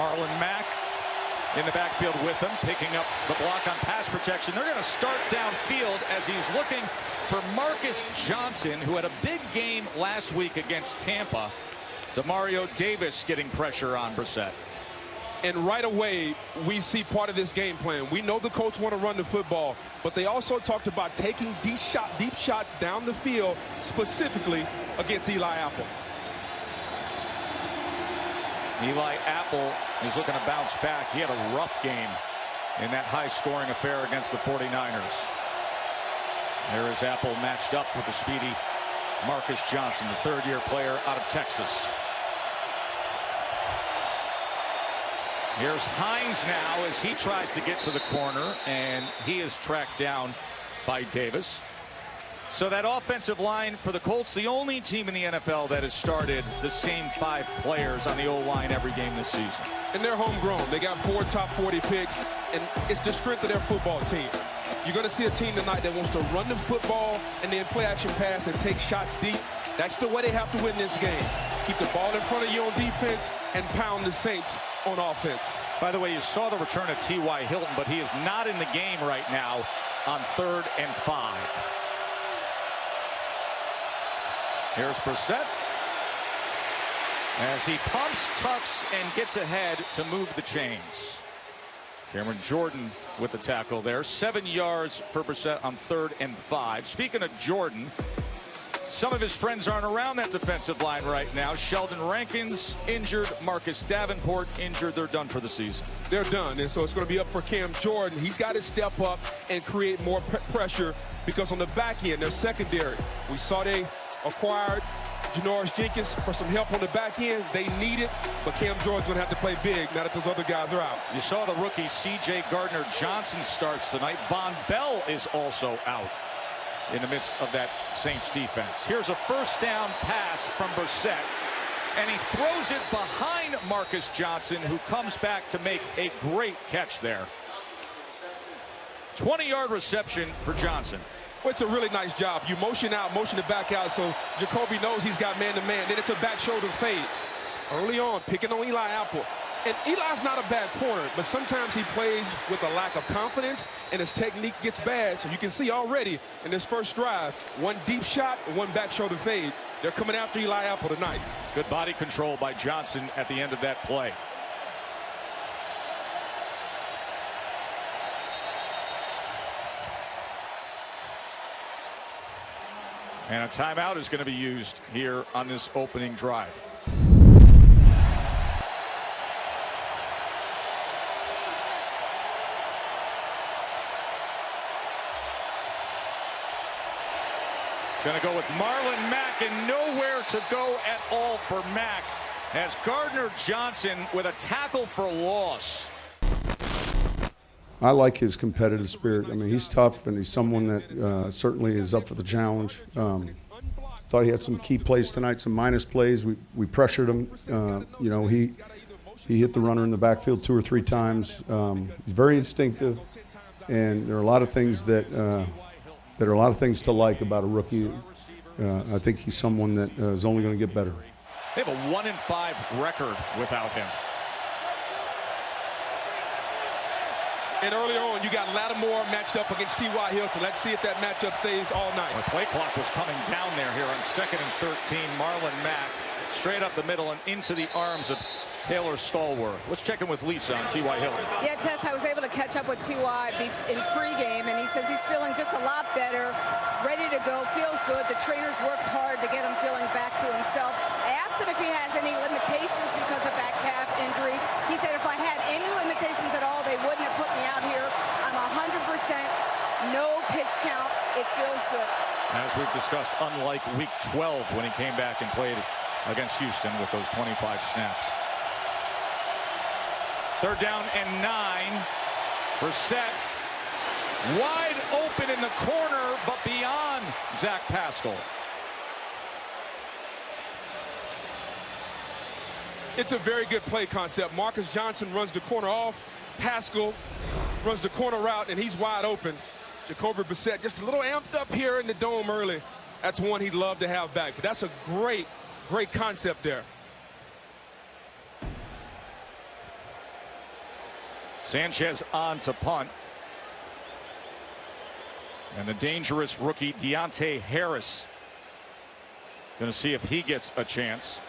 Marlon Mack in the backfield with him, picking up the block on pass protection. They're going to start downfield as he's looking for Marcus Johnson, who had a big game last week against Tampa. Demario Davis getting pressure on Brissett. And right away, we see part of this game plan. We know the Colts want to run the football, but they also talked about taking deep shots down the field, specifically against Eli Apple. Eli Apple is looking to bounce back. He had a rough game in that high-scoring affair against the 49ers. There is Apple matched up with the speedy Marcus Johnson, the third-year player out of Texas. Here's Hines now as he tries to get to the corner, and he is tracked down by Davis. So that offensive line for the Colts, the only team in the NFL that has started the same 5 players on the O-line every game this season. And they're homegrown. They got 4 top 40 picks, and it's the strength of their football team. You're going to see a team tonight that wants to run the football and then play action pass and take shots deep. That's the way they have to win this game. Keep the ball in front of you on defense and pound the Saints on offense. By the way, you saw the return of T.Y. Hilton, but he is not in the game right now on 3rd and 5. Here's Brissett as he pumps, tucks, and gets ahead to move the chains. Cameron Jordan with the tackle there. 7 yards for Brissett on 3rd and 5. Speaking of Jordan, some of his friends aren't around that defensive line right now. Sheldon Rankins injured. Marcus Davenport injured. They're done for the season. They're done, and so it's going to be up for Cam Jordan. He's got to step up and create more pressure because on the back end, their secondary, we saw they acquired Janoris Jenkins for some help on the back end. They need it, but Cam Jordan's going to have to play big now that those other guys are out. You saw the rookie C.J. Gardner-Johnson starts tonight. Von Bell is also out in the midst of that Saints defense. Here's a first down pass from Brissett, and he throws it behind Marcus Johnson, who comes back to make a great catch there. 20-yard reception for Johnson. Well, it's a really nice job. You motion out, motion to back out, so Jacoby knows he's got man-to-man. Then it's a back shoulder fade. Early on, picking on Eli Apple. And Eli's not a bad corner, but sometimes he plays with a lack of confidence, and his technique gets bad. So you can see already in this first drive, 1 deep shot and 1 back shoulder fade. They're coming after Eli Apple tonight. Good body control by Johnson at the end of that play. And a timeout is going to be used here on this opening drive. Going to go with Marlon Mack, and nowhere to go at all for Mack as Gardner-Johnson with a tackle for loss. I like his competitive spirit. I mean, he's tough, and he's someone that certainly is up for the challenge. Thought he had some key plays tonight, some minus plays. We pressured him. You know, he hit the runner in the backfield 2 or 3 times. He's very instinctive, and there are a lot of things that to like about a rookie. I think he's someone that is only going to get better. They have a 1-5 record without him. And early on, you got Lattimore matched up against T.Y. Hilton. Let's see if that matchup stays all night. The play clock was coming down there here on 2nd and 13. Marlon Mack straight up the middle and into the arms of Taylor Stallworth. Let's check in with Lisa on T.Y. Hilton. Yeah, Tess, I was able to catch up with T.Y. in pregame, and he says he's feeling just a lot better, ready to go, feels good. The trainers worked hard to get him feeling back to himself. I asked him if he has any limitations because of that calf injury. He said if I had any limitations at all, they wouldn't have put me out here. I'm 100%, no pitch count. It feels good. As we've discussed, unlike week 12 when he came back and played against Houston with those 25 snaps. 3rd down and 9. Brissett wide open in the corner, but beyond Zach Pascal. It's a very good play concept. Marcus Johnson runs the corner off. Pascal runs the corner route, and he's wide open. Jacoby Brissett just a little amped up here in the dome early. That's one he'd love to have back. But that's a great concept there. Sanchez on to punt. And the dangerous rookie Deontay Harris. Going to see if he gets a chance.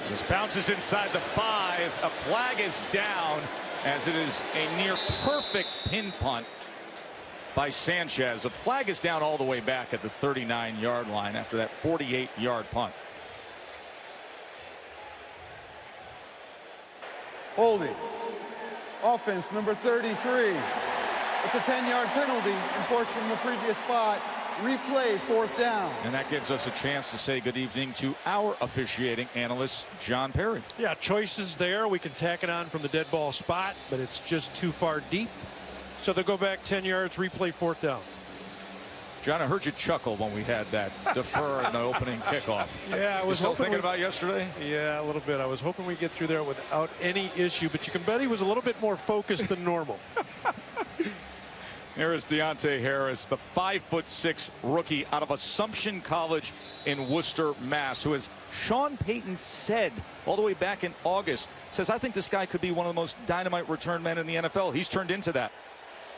Just bounces inside the 5. A flag is down as it is a near perfect pin punt by Sanchez. A flag is down all the way back at the 39-yard line after that 48-yard punt. Holding. Offense number 33. It's a 10-yard penalty enforced from the previous spot. Replay, 4th down. And that gives us a chance to say good evening to our officiating analyst, John Perry. Yeah, choices there. We can tack it on from the dead ball spot, but it's just too far deep. So they'll go back 10 yards, replay, 4th down. John, I heard you chuckle when we had that defer in the opening kickoff. Yeah, I was still thinking about yesterday? Yeah, a little bit. I was hoping we'd get through there without any issue, but you can bet he was a little bit more focused than normal. Here is Deontay Harris, the 5'6" rookie out of Assumption College in Worcester, Mass, who, as Sean Payton said all the way back in August, says, I think this guy could be one of the most dynamite return men in the NFL. He's turned into that.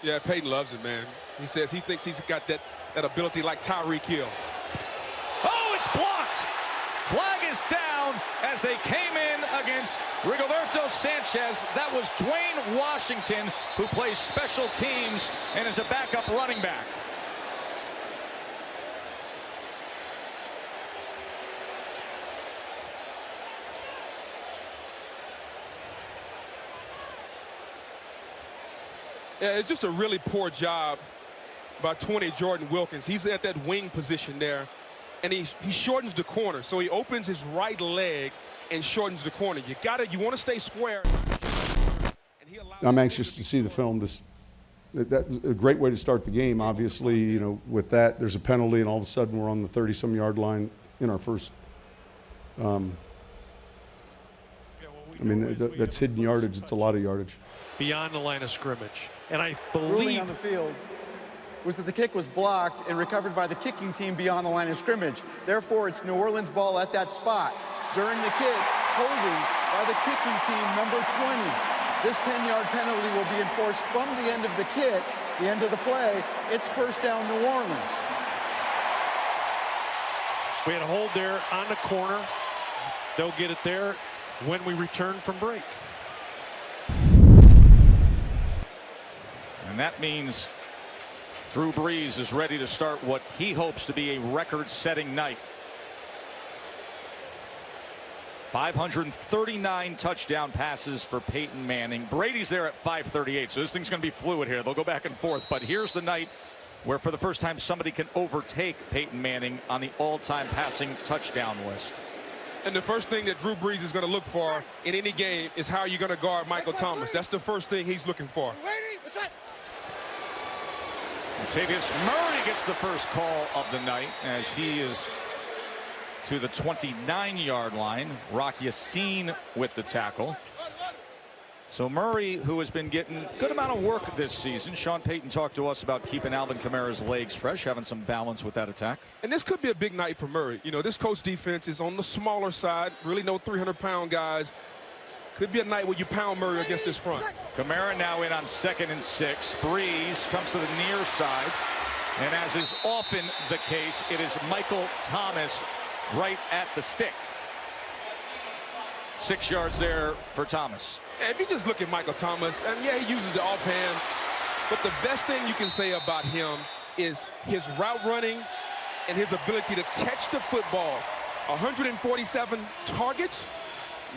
Yeah, Peyton loves it, man. He says he thinks he's got that ability like Tyreek Hill. Oh, it's blocked. Flag is down as they came in against Rigoberto Sanchez. That was Dwayne Washington, who plays special teams and is a backup running back. Yeah, it's just a really poor job by 20 Jordan Wilkins. He's at that wing position there, and he shortens the corner. So he opens his right leg and shortens the corner. You want to stay square. I'm anxious to see the film. That's a great way to start the game. Obviously, you know, with that, there's a penalty, and all of a sudden we're on the 30-some yard line in our first. I mean, that's hidden yardage. It's a lot of yardage. Beyond the line of scrimmage. And I Ruling believe on the field was that the kick was blocked and recovered by the kicking team beyond the line of scrimmage. Therefore, it's New Orleans ball at that spot. During the kick, holding by the kicking team, number 20. This 10-yard penalty will be enforced from the end of the kick, the end of the play. It's 1st down, New Orleans. so we had a hold there on the corner. They'll get it there when we return from break. And that means Drew Brees is ready to start what he hopes to be a record-setting night. 539 touchdown passes for Peyton Manning. Brady's there at 538, so this thing's going to be fluid here. They'll go back and forth, but here's the night where for the first time somebody can overtake Peyton Manning on the all-time passing touchdown list. And the first thing that Drew Brees is going to look for in any game is how you're going to guard Michael Thomas. That's the first thing he's looking for. Latavius Murray gets the first call of the night as he is to the 29-yard line. Rock Yassin with the tackle. So Murray, who has been getting a good amount of work this season. Sean Payton talked to us about keeping Alvin Kamara's legs fresh, having some balance with that attack. And this could be a big night for Murray. You know, this Colts defense is on the smaller side, really no 300-pound guys. Could be a night where you pound Murray against this front. Kamara now in on 2nd and 6. Brees comes to the near side. And as is often the case, it is Michael Thomas right at the stick. 6 yards there for Thomas. If you just look at Michael Thomas, and yeah, he uses the offhand, but the best thing you can say about him is his route running and his ability to catch the football. 147 targets,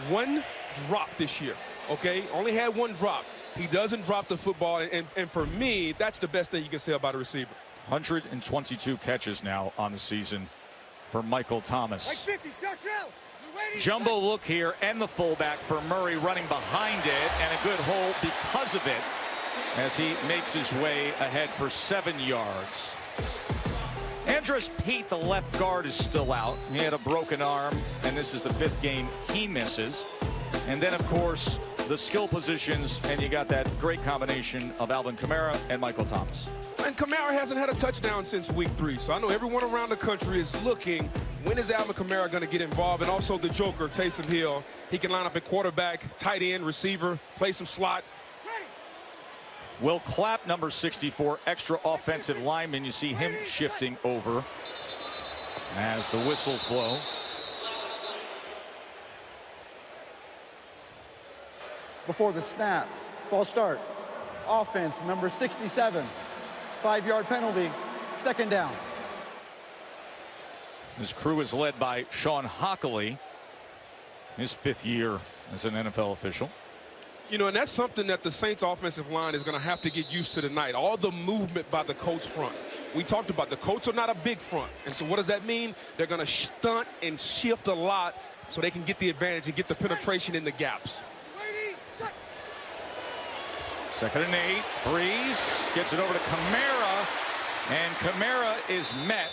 1 drop this year, okay? Only had 1 drop. He doesn't drop the football, and for me, that's the best thing you can say about a receiver. 122 catches now on the season for Michael Thomas. Jumbo look here, and the fullback for Murray running behind it, and a good hole because of it as he makes his way ahead for 7 yards. Andres Pete, the left guard, is still out. He had a broken arm, and this is the 5th game he misses. And then, of course, the skill positions, and you got that great combination of Alvin Kamara and Michael Thomas. And Kamara hasn't had a touchdown since week 3, so I know everyone around the country is looking, when is Alvin Kamara going to get involved? And also the Joker, Taysom Hill. He can line up at quarterback, tight end, receiver, play some slot. Will Clapp, number 64, extra offensive lineman. You see him shifting over as the whistles blow. Before the snap, false start. Offense, number 67. 5-yard penalty, second down. This crew is led by Sean Hockley, his 5th year as an NFL official. You know, and that's something that the Saints offensive line is going to have to get used to tonight. All the movement by the Colts front. We talked about the Colts are not a big front. And so what does that mean? They're going to stunt and shift a lot so they can get the advantage and get the penetration in the gaps. 2nd and 8. Brees gets it over to Kamara, and Kamara is met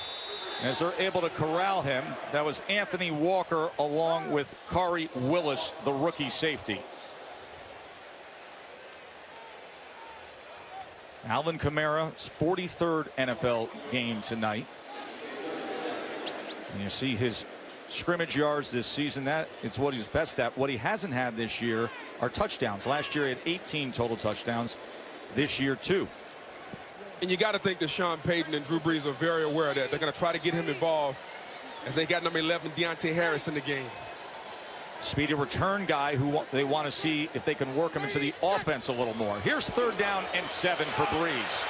as they're able to corral him. That was Anthony Walker along with Kari Willis, the rookie safety. Alvin Kamara's 43rd NFL game tonight. And you see his scrimmage yards this season. That is what he's best at. What he hasn't had this year are touchdowns. Last year he had 18 total touchdowns. This year 2. And you got to think that Sean Payton and Drew Brees are very aware of that. They're going to try to get him involved as they got number 11, Deontay Harris, in the game. Speedy return guy who they want to see if they can work him into the offense a little more. Here's 3rd down and 7 for Brees.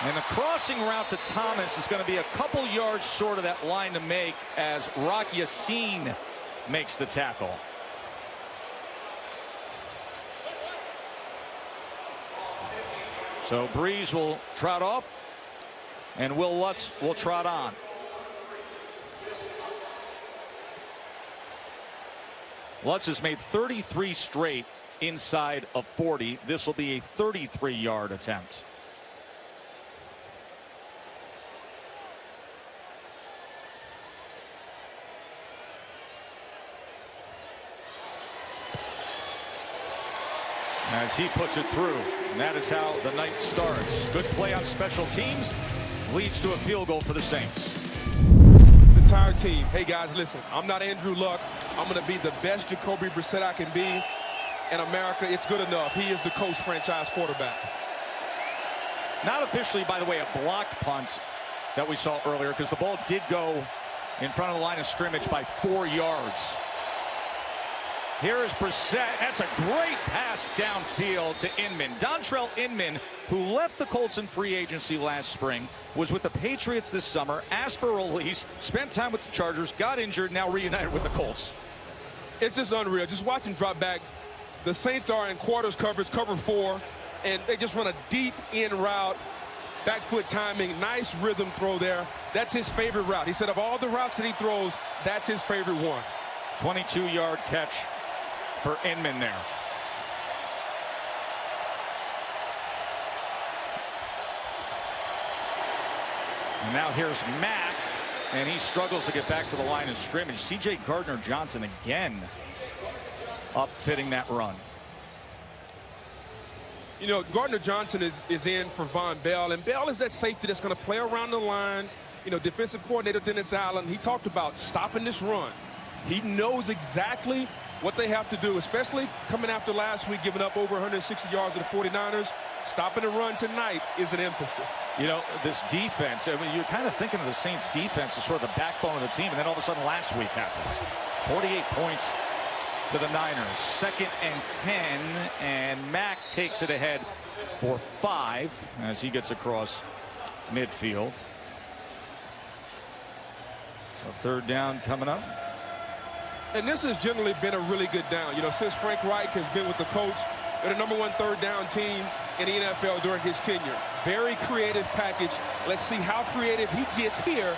And the crossing route to Thomas is going to be a couple yards short of that line to make as Rock Yassin makes the tackle. So Brees will trot off and Will Lutz will trot on. Lutz has made 33 straight inside of 40. This will be a 33-yard attempt. As he puts it through, and that is how the night starts. Good play on special teams leads to a field goal for the Saints. The entire team. Hey guys, listen, I'm not Andrew Luck. I'm going to be the best Jacoby Brissett I can be. In America, it's good enough. He is the Colts franchise quarterback. Not officially, by the way, a blocked punt that we saw earlier, because the ball did go in front of the line of scrimmage by 4 yards. Here is Brissett. That's a great pass downfield to Inman. Dontrell Inman, who left the Colts in free agency last spring, was with the Patriots this summer, asked for a release, spent time with the Chargers, got injured, now reunited with the Colts. It's just unreal. Just watch him drop back. The Saints are in quarters coverage, cover 4, and they just run a deep in route. Back foot timing, nice rhythm throw there. That's his favorite route. He said of all the routes that he throws, that's his favorite one. 22-yard catch for Inman there. And now here's Mack, and he struggles to get back to the line of scrimmage. C.J. Gardner-Johnson again upfitting that run. You know, Gardner-Johnson is in for Von Bell, and Bell is that safety that's going to play around the line. You know, defensive coordinator Dennis Allen, he talked about stopping this run. He knows exactly what they have to do, especially coming after last week, giving up over 160 yards to the 49ers. Stopping the run tonight is an emphasis. You know, this defense, I mean, you're kind of thinking of the Saints defense as sort of the backbone of the team, and then all of a sudden last week happens. 48 points to the Niners. 2nd and 10, and Mack takes it ahead for 5 as he gets across midfield. So 3rd down coming up. And this has generally been a really good down. You know, since Frank Reich has been with the Colts, they're the #1 3rd down team in the NFL during his tenure. Very creative package. Let's see how creative he gets here,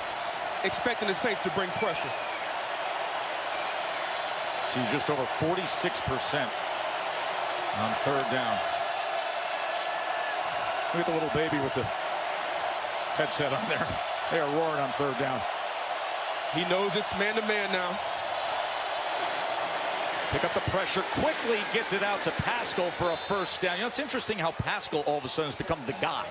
expecting the Saints to bring pressure. See just over 46% on 3rd down. Look at the little baby with the headset on there. They are roaring on 3rd down. He knows it's man-to-man now. Pick up the pressure quickly, gets it out to Pascal for a first down. You know, it's interesting how Pascal all of a sudden has become the guy.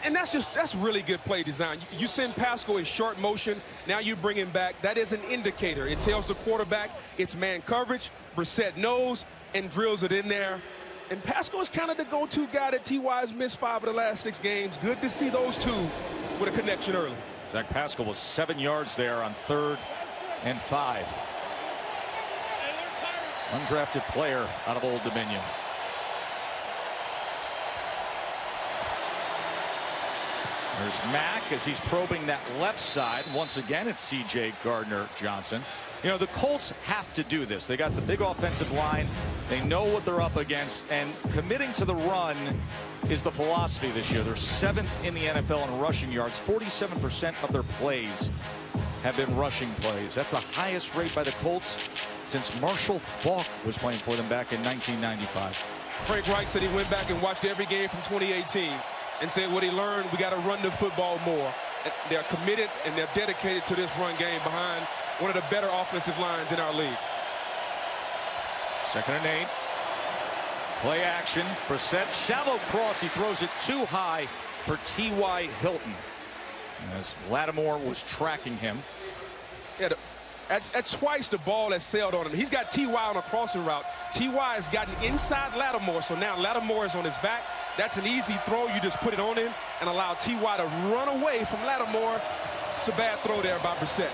And that's really good play design. You send Pascal in short motion, now you bring him back. That is an indicator. It tells the quarterback it's man coverage. Brissett knows and drills it in there. And Pascal is kind of the go-to guy that T.Y. has missed 5 of the last 6 games. Good to see those two with a connection early. Zach Pascal was 7 yards there on 3rd and 5. Undrafted player out of Old Dominion. There's Mack as he's probing that left side. Once again, it's C.J. Gardner-Johnson. You know, the Colts have to do this. They got the big offensive line. They know what they're up against, and committing to the run is the philosophy this year. They're 7th in the NFL in rushing yards. 47% of their plays have been rushing plays. That's the highest rate by the Colts since Marshall Faulk was playing for them back in 1995. Frank Reich said he went back and watched every game from 2018 and said what he learned, we got to run the football more. And they're committed and they're dedicated to this run game behind one of the better offensive lines in our league. 2nd and 8. Play action. Brissett, shallow cross. He throws it too high for T.Y. Hilton as Lattimore was tracking him. Yeah, that's twice the ball has sailed on him. He's got T.Y. on a crossing route. T.Y. has gotten inside Lattimore, so now Lattimore is on his back. That's an easy throw. You just put it on him and allow T.Y. to run away from Lattimore. It's a bad throw there by Brissett.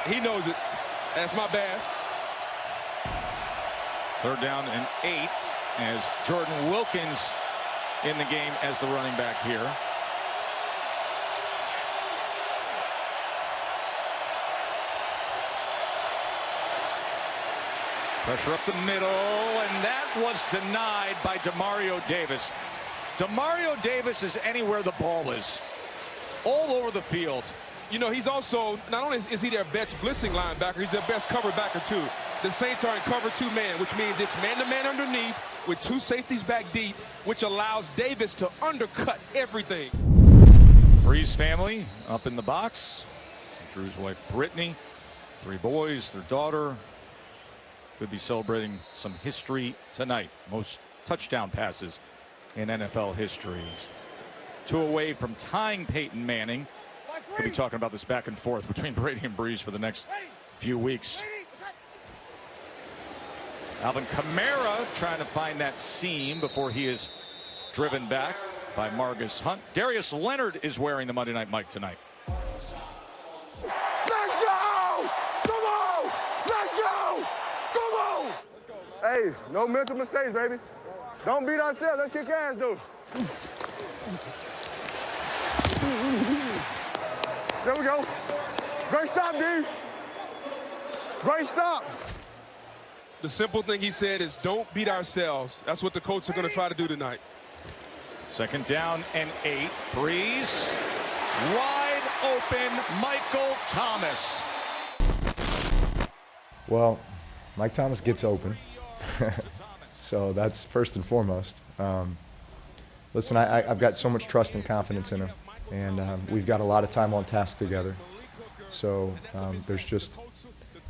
He knows it. That's my bad. 3rd down and 8 as Jordan Wilkins in the game as the running back here. Pressure up the middle, and that was denied by Demario Davis. Demario Davis is anywhere the ball is, all over the field. You know, he's also, not only is he their best blitzing linebacker, he's their best cover backer too. The Saints are in cover 2 man, which means it's man-to-man underneath with 2 safeties back deep, which allows Davis to undercut everything. Brees family up in the box. Drew's wife Brittany, 3 boys, their daughter. Could be celebrating some history tonight. Most touchdown passes in NFL history. 2 away from tying Peyton Manning. We'll be talking about this back and forth between Brady and Brees for the next few weeks. Alvin Kamara trying to find that seam before he is driven back by Margus Hunt. Darius Leonard is wearing the Monday Night Mike tonight. Let's go! Come on! Let's go! Come on! Hey, no mental mistakes, baby. Don't beat ourselves. Let's kick ass, dude. There we go. Great stop, D. Great stop. The simple thing he said is don't beat ourselves. That's what the Colts are going to try to do tonight. 2nd down and 8. Brees. Wide open, Michael Thomas. Well, Mike Thomas gets open. So that's first and foremost. Listen, I've got so much trust and confidence in him. And we've got a lot of time on task together. So there's just,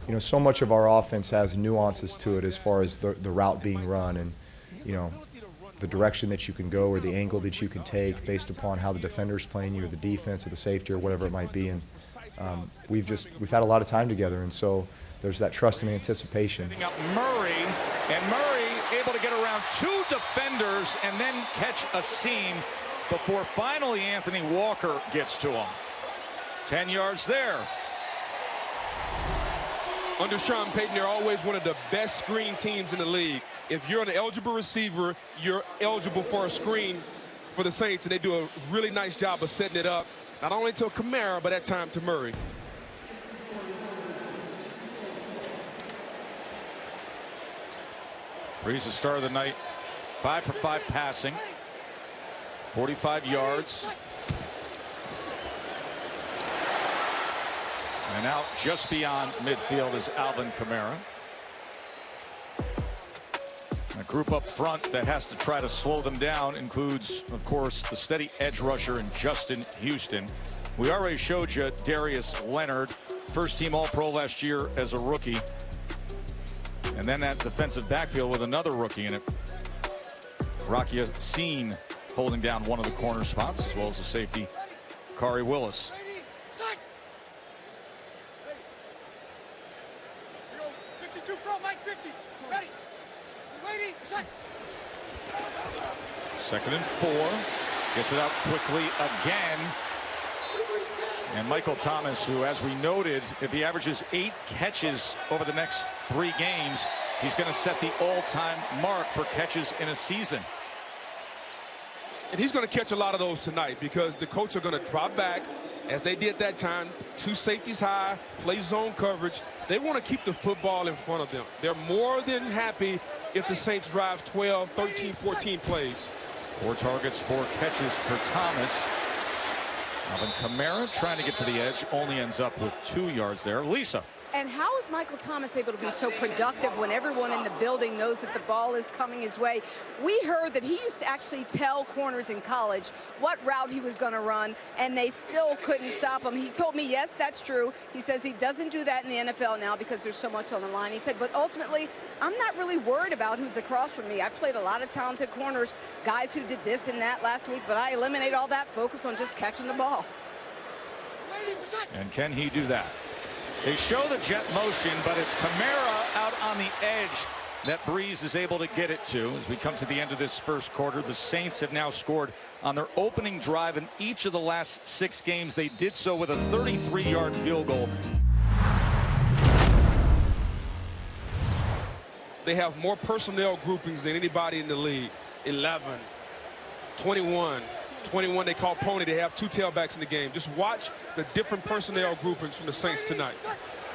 you know, so much of our offense has nuances to it as far as the route being run and, you know, the direction that you can go or the angle that you can take based upon how the defender's playing you or the defense or the safety or whatever it might be. And we've had a lot of time together, and so there's that trust and anticipation. Up Murray, and Murray able to get around 2 defenders and then catch a seam before finally Anthony Walker gets to him. 10 yards there. Under Sean Payton, they're always one of the best screen teams in the league. If you're an eligible receiver, you're eligible for a screen for the Saints, and they do a really nice job of setting it up, not only to Kamara, but at time to Murray. Brees, the star of the night, 5 for 5 passing, 45 yards. And out just beyond midfield is Alvin Kamara. A group up front that has to try to slow them down includes, of course, the steady edge rusher in Justin Houston. We already showed you Darius Leonard, first team All-Pro last year as a rookie. And then that defensive backfield with another rookie in it. Rocky Seen holding down one of the corner spots, as well as the safety, Kari Willis. Second and 4. Gets it out quickly again. And Michael Thomas, who, as we noted, if he averages 8 catches over the next 3 games, he's going to set the all-time mark for catches in a season. And he's going to catch a lot of those tonight because the Colts are going to drop back as they did that time. 2 safeties high, play zone coverage. They want to keep the football in front of them. They're more than happy if the Saints drive 12, 13, 14 plays. 4 targets, 4 catches for Thomas. Alvin Kamara trying to get to the edge, only ends up with 2 yards there. Lisa. And how is Michael Thomas able to be so productive when everyone in the building knows that the ball is coming his way? We heard that he used to actually tell corners in college what route he was going to run, and they still couldn't stop him. He told me, yes, that's true. He says he doesn't do that in the NFL now because there's so much on the line. He said, but ultimately, I'm not really worried about who's across from me. I played a lot of talented corners, guys who did this and that last week, but I eliminate all that, focus on just catching the ball. And can he do that? They show the jet motion, but it's Kamara out on the edge that Brees is able to get it to. As we come to the end of this first quarter, the Saints have now scored on their opening drive in each of the last 6 games. They did so with a 33-yard field goal. They have more personnel groupings than anybody in the league. 11, 21. 21 they call pony. They have 2 tailbacks in the game. Just watch the different personnel groupings from the Saints tonight.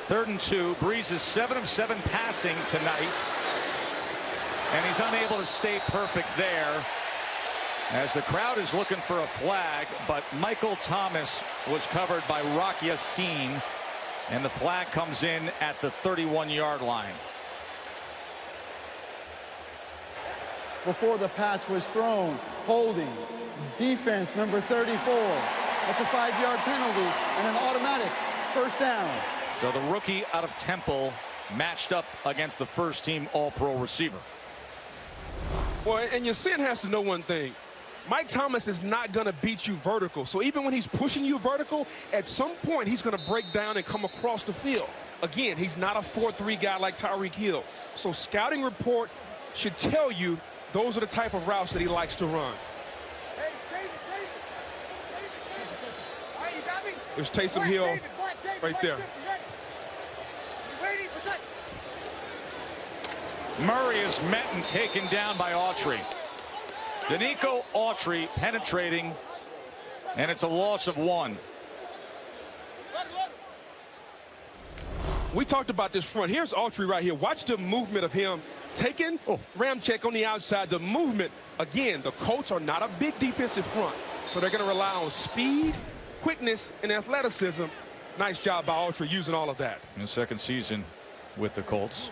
3rd and 2. Brees is 7 of 7 passing tonight. And he's unable to stay perfect there as the crowd is looking for a flag, but Michael Thomas was covered by Rocky Seen, and the flag comes in at the 31-yard line. Before the pass was thrown, holding. Defense number 34. That's a 5-yard penalty and an automatic first down. So the rookie out of Temple matched up against the first-team All-Pro receiver. Well, and your sin has to know one thing. Mike Thomas is not going to beat you vertical. So even when he's pushing you vertical, at some point he's going to break down and come across the field. Again, he's not a 4-3 guy like Tyreek Hill. So scouting report should tell you those are the type of routes that he likes to run. There's Taysom Hill right there. Murray is met and taken down by Autry. Danico Autry penetrating, and it's a loss of 1. We talked about this front. Here's Autry right here. Watch the movement of him taking ram check on the outside. The movement, again, the Colts are not a big defensive front, so they're going to rely on speed, quickness, and athleticism. Nice job by Autry using all of that. In his 2nd season with the Colts.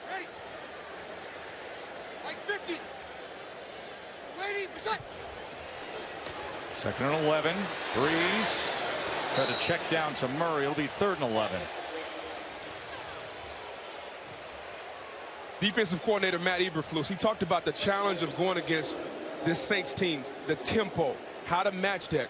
Ready. Like 50. Ready. 2nd and 11. Brees tried to check down to Murray. It'll be 3rd and 11. Defensive coordinator Matt Eberflus, he talked about the challenge of going against this Saints team, the tempo, how to match that.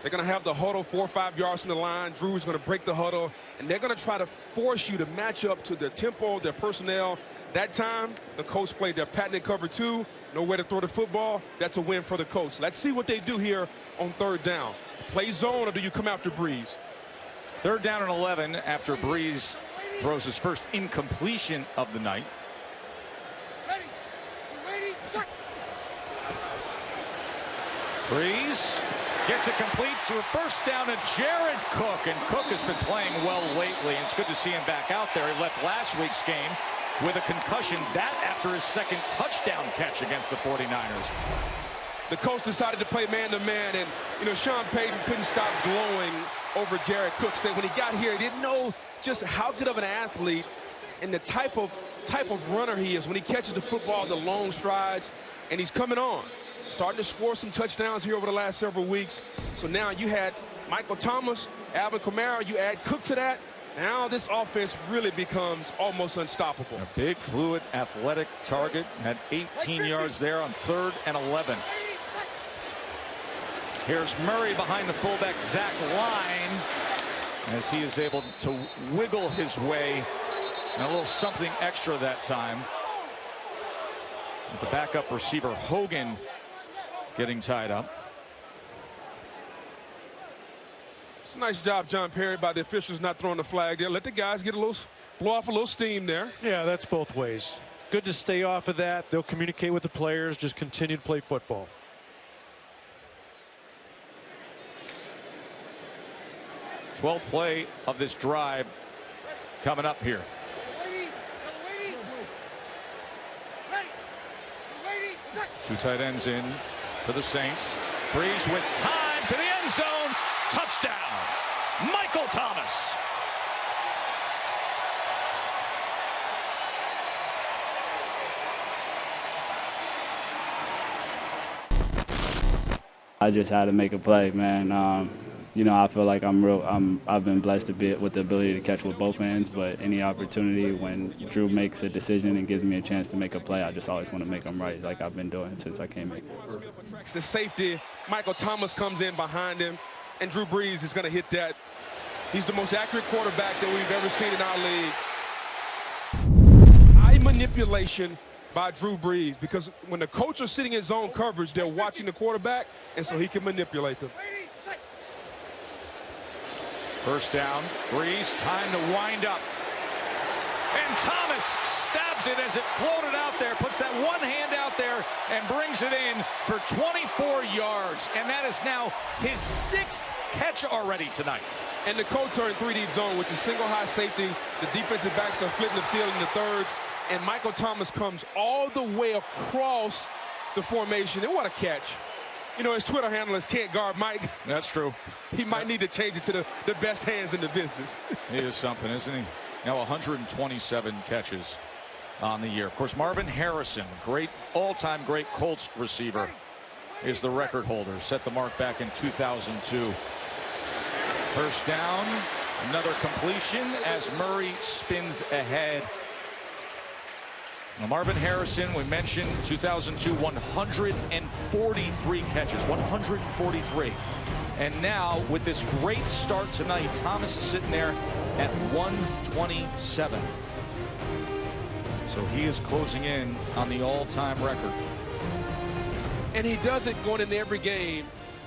They're going to have the huddle 4 or 5 yards from the line. Drew is going to break the huddle, and they're going to try to force you to match up to their tempo, their personnel. That time, the Colts played their patented cover 2, nowhere to throw the football. That's a win for the Colts. Let's see what they do here on 3rd down. Play zone, or do you come after Brees? 3rd down and 11 after Brees throws his first incompletion of the night. Brees gets it complete to a first down to Jared Cook, and Cook has been playing well lately. It's good to see him back out there. He left last week's game with a concussion, that after his 2nd touchdown catch against the 49ers. The Colts decided to play man-to-man, and, you know, Sean Payton couldn't stop glowing over Jared Cook. Said when he got here, he didn't know just how good of an athlete and the type of runner he is when he catches the football, the long strides, and he's coming on. Starting to score some touchdowns here over the last several weeks. So now you had Michael Thomas, Alvin Kamara, you add Cook to that, Now this offense really becomes almost unstoppable. A big, fluid, athletic target. Had 18 yards there on 3rd and 11. Here's Murray behind the fullback Zach Line as he is able to wiggle his way, and a little something extra that time. With the backup receiver Hogan getting tied up. It's a nice job, John Perry, by the officials not throwing the flag there. Let the guys get blow off a little steam there. Yeah, that's both ways. Good to stay off of that. They'll communicate with the players, just continue to play football. Twelfth play of this drive coming up here. Two tight ends in for the Saints. Brees with time to the end zone. Touchdown, Michael Thomas. I just had to make a play, man. You know, I feel like I've been blessed a bit with the ability to catch with both hands, but any opportunity when Drew makes a decision and gives me a chance to make a play, I just always want to make them right, like I've been doing since I came in. The safety, Michael Thomas comes in behind him, and Drew Brees is going to hit that. He's the most accurate quarterback that we've ever seen in our league. Eye manipulation by Drew Brees, because when the coach is sitting in zone coverage, they're watching the quarterback, and so he can manipulate them. First down, Brees, time to wind up. And Thomas stabs it as it floated out there, puts that one hand out there and brings it in for 24 yards. And that is now his 6th catch already tonight. And the Colts are in 3-deep zone, which is single high safety. The defensive backs are splitting the field in the thirds. And Michael Thomas comes all the way across the formation. And what a catch. You know, his Twitter handle is "Can't Guard Mike." That's true. He might need to change it to the best hands in the business. He is something, isn't he? Now 127 catches on the year. Of course, Marvin Harrison, great all-time great Colts receiver, is the record holder. Set the mark back in 2002. First down, another completion as Murray spins ahead. Now, Marvin Harrison, we mentioned 2002, 143 catches, 143. And now, with this great start tonight, Thomas is sitting there at 127. So he is closing in on the all-time record. And he does it going into every game.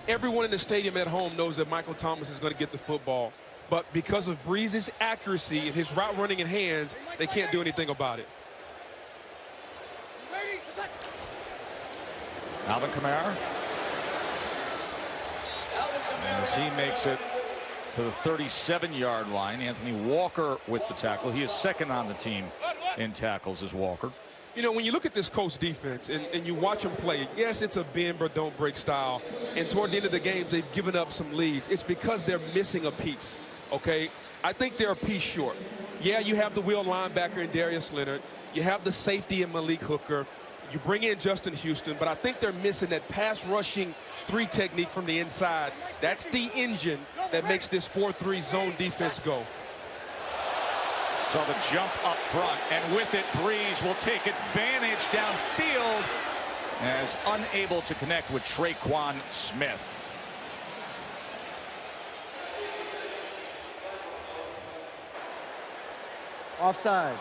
Everyone in the stadium at home knows that Michael Thomas is going to get the football. But because of Brees' accuracy and his route running in hands, they can't do anything about it. Alvin Kamara. As he makes it to the 37-yard line. Anthony Walker with the tackle. He is second on the team in tackles as Walker. You know, when you look at this Colts defense and you watch them play, yes, it's a bend but don't break style. And toward the end of the games, they've given up some leads. It's because they're missing a piece, okay? I think they're a piece short. Yeah, you have the wheel linebacker in Darius Leonard. You have the safety in Malik Hooker. You bring in Justin Houston, but I think they're missing that pass rushing 3 technique from the inside. That's the engine that makes this 4-3 zone defense go. So the jump up front, and with it, Brees will take advantage downfield as unable to connect with Traquan Smith. Offside.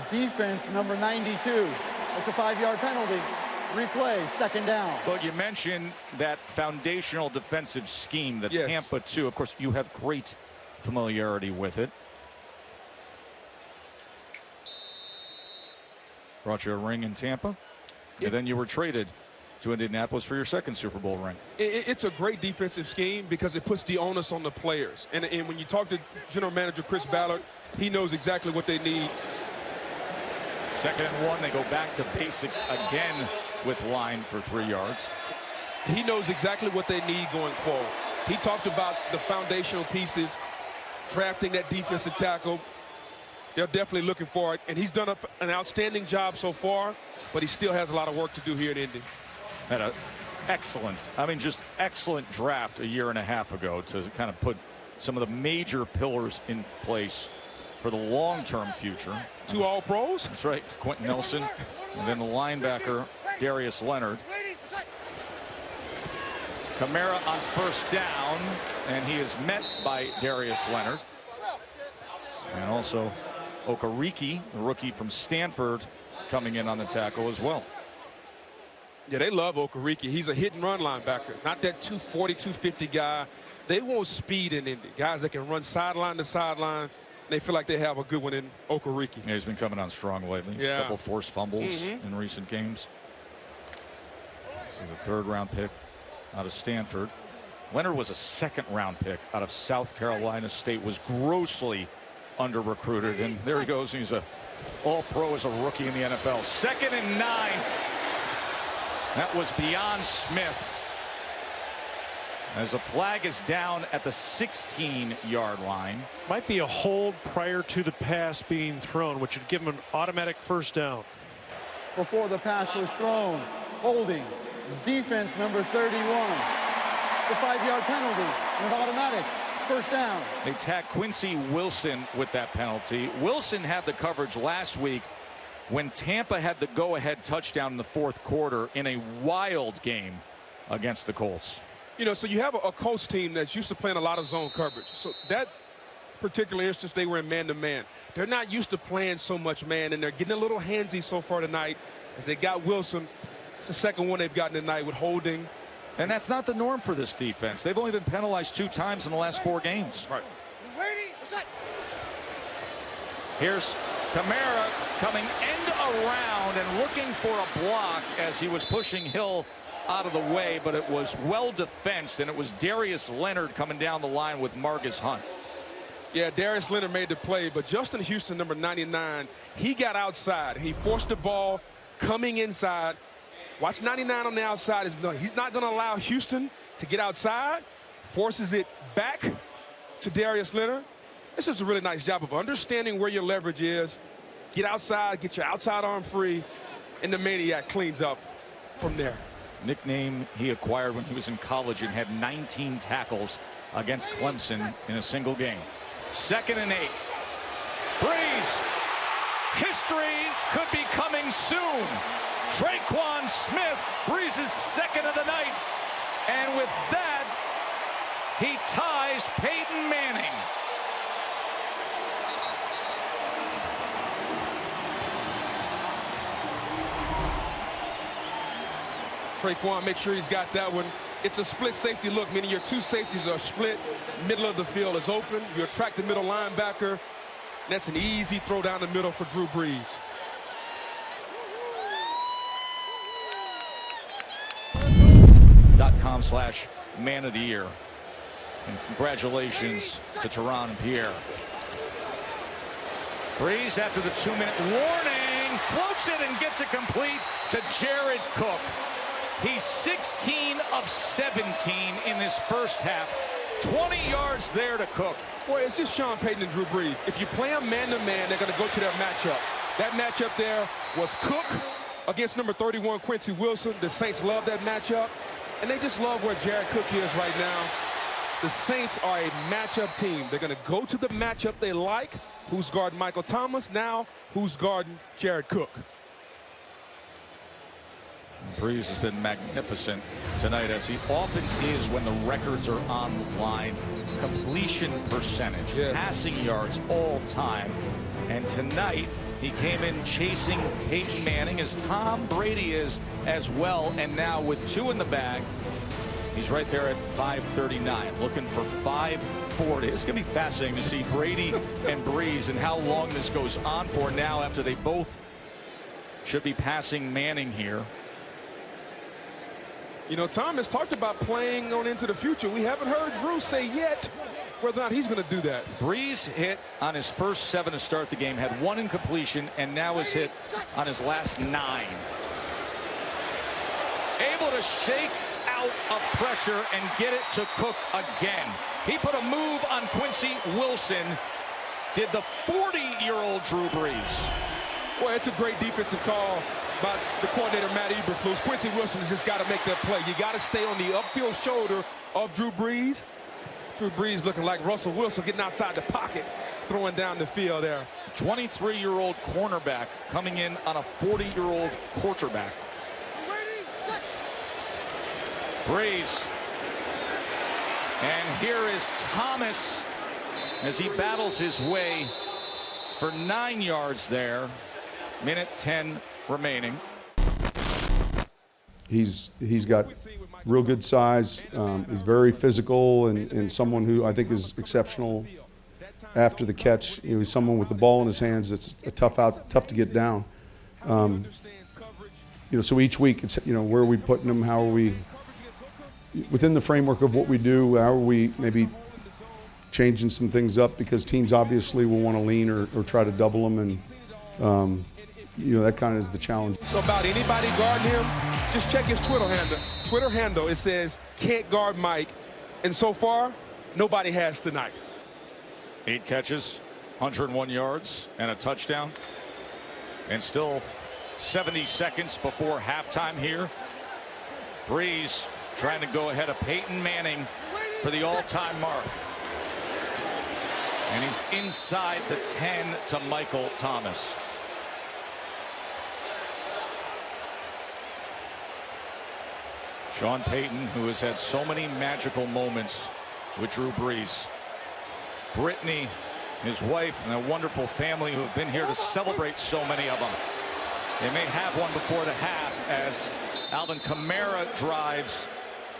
Defense number 92. It's a 5-yard penalty. Replay, second down. Well, you mentioned that foundational defensive scheme, the Yes. Tampa 2. Of course, you have great familiarity with it. Brought you a ring in Tampa, and then you were traded to Indianapolis for your second Super Bowl ring. It's a great defensive scheme because it puts the onus on the players. And when you talk to General Manager Chris Ballard, he knows exactly what they need. 2nd and 1, they go back to basics again with line for 3 yards. He knows exactly what they need going forward. He talked about the foundational pieces, drafting that defensive tackle. They're definitely looking for it, and he's done an outstanding job so far, but he still has a lot of work to do here in Indy. Had an excellent, I mean, just excellent draft a year and a half ago to kind of put some of the major pillars in place for the long-term future. 2 All-Pros. That's right, Quentin Nelson, and then the linebacker Darius Leonard. Kamara on first down, and he is met by Darius Leonard. And also Okereke, the rookie from Stanford, coming in on the tackle as well. Yeah, they love Okereke. He's a hit-and-run linebacker, not that 240, 250 guy. They want speed in Indy, guys that can run sideline to sideline. They feel like they have a good one in Okereke. Yeah, he's been coming on strong lately. Yeah. A couple forced fumbles in recent games. So the 3rd-round pick out of Stanford. Leonard was a 2nd-round pick out of South Carolina State, was grossly under-recruited, and there he goes. He's a All-Pro as a rookie in the NFL. 2nd and 9. That was beyond Smith. As a flag is down at the 16-yard line. Might be a hold prior to the pass being thrown, which would give him an automatic first down. Before the pass was thrown, holding, defense number 31. It's a 5-yard penalty and an automatic first down. They tagged Quincy Wilson with that penalty. Wilson had the coverage last week when Tampa had the go-ahead touchdown in the 4th quarter in a wild game against the Colts. You know, so you have a Colts team that's used to playing a lot of zone coverage. So that particular instance, they were in man-to-man. They're not used to playing so much man, and they're getting a little handsy so far tonight as they got Wilson. It's the 2nd one they've gotten tonight with holding. And that's not the norm for this defense. They've only been penalized 2 times in the last 4 games. Right. Here's Kamara coming end around and looking for a block as he was pushing Hill out of the way, but it was well defensed, and it was Darius Leonard coming down the line with Marcus Hunt. Yeah, Darius Leonard made the play, but Justin Houston, number 99, he got outside. He forced the ball coming inside. Watch 99 on the outside. He's not going to allow Houston to get outside. Forces it back to Darius Leonard. This is a really nice job of understanding where your leverage is. Get outside, get your outside arm free, and the Maniac cleans up from there. Nickname he acquired when he was in college and had 19 tackles against Clemson in a single game. 2nd and 8. Brees. History could be coming soon. Traquan Smith, Brees' 2nd of the night. And with that, he ties Peyton Manning. Traquan, make sure he's got that one. It's a split safety look, meaning your 2 safeties are split. Middle of the field is open. You attract the middle linebacker. That's an easy throw down the middle for Drew Brees. .com/man of the year. And congratulations to Teron and Pierre. Brees, after the 2-minute warning, floats it and gets it complete to Jared Cook. He's 16 of 17 in this first half. 20 yards there to Cook. Boy, it's just Sean Payton and Drew Brees. If you play them man-to-man, they're going to go to their matchup. That matchup there was Cook against number 31, Quincy Wilson. The Saints love that matchup, and they just love where Jared Cook is right now. The Saints are a matchup team. They're going to go to the matchup they like. Who's guarding Michael Thomas? Now, who's guarding Jared Cook? Brees has been magnificent tonight, as he often is when the records are on the line. Completion percentage, passing yards all time. And tonight, he came in chasing Peyton Manning, as Tom Brady is as well. And now with 2 in the bag, he's right there at 539, looking for 540. It's going to be fascinating to see Brady and Brees and how long this goes on for now after they both should be passing Manning here. You know, Tom has talked about playing on into the future. We haven't heard Drew say yet whether or not he's going to do that. Brees hit on his first 7 to start the game, had 1 incompletion, and now is hit on his last 9. Able to shake out of pressure and get it to Cook again. He put a move on Quincy Wilson. Did the 40-year-old Drew Brees. Boy, it's a great defensive call by the coordinator, Matt Eberflus. Quincy Wilson has just got to make that play. You got to stay on the upfield shoulder of Drew Brees. Drew Brees looking like Russell Wilson getting outside the pocket, throwing down the field there. 23-year-old cornerback coming in on a 40-year-old quarterback. Brees. And here is Thomas as he battles his way for 9 yards there. Minute 10 remaining. He's got real good size. He's very physical and someone who I think is exceptional after the catch. You know, he's someone with the ball in his hands that's tough to get down. You know, so each week it's, you know, where are we putting him? How are we within the framework of what we do? How are we maybe changing some things up, because teams obviously will want to lean or try to double him, and you know, that kind of is the challenge. So about anybody guarding him, just check his Twitter handle. It says can't guard Mike, and so far nobody has tonight. 8 catches, 101 yards, and a touchdown. And still 70 seconds before halftime here. Brees trying to go ahead of Peyton Manning for the all-time mark. And he's inside the 10 to Michael Thomas. Sean Payton, who has had so many magical moments with Drew Brees. Brittany, his wife, and a wonderful family who have been here to celebrate so many of them. They may have one before the half as Alvin Kamara drives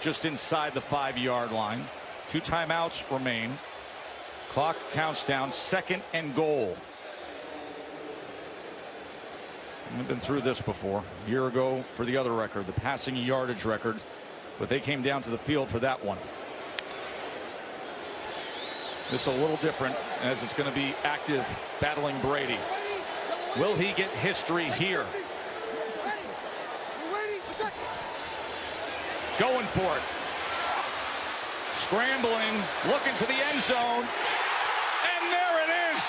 just inside the 5-yard line. 2 timeouts remain. Clock counts down, 2nd and goal. We've been through this before. A year ago for the other record, the passing yardage record, but they came down to the field for that one. This is a little different, as it's going to be active battling Brady. Will he get history here? Going for it. Scrambling, looking to the end zone. And there it is.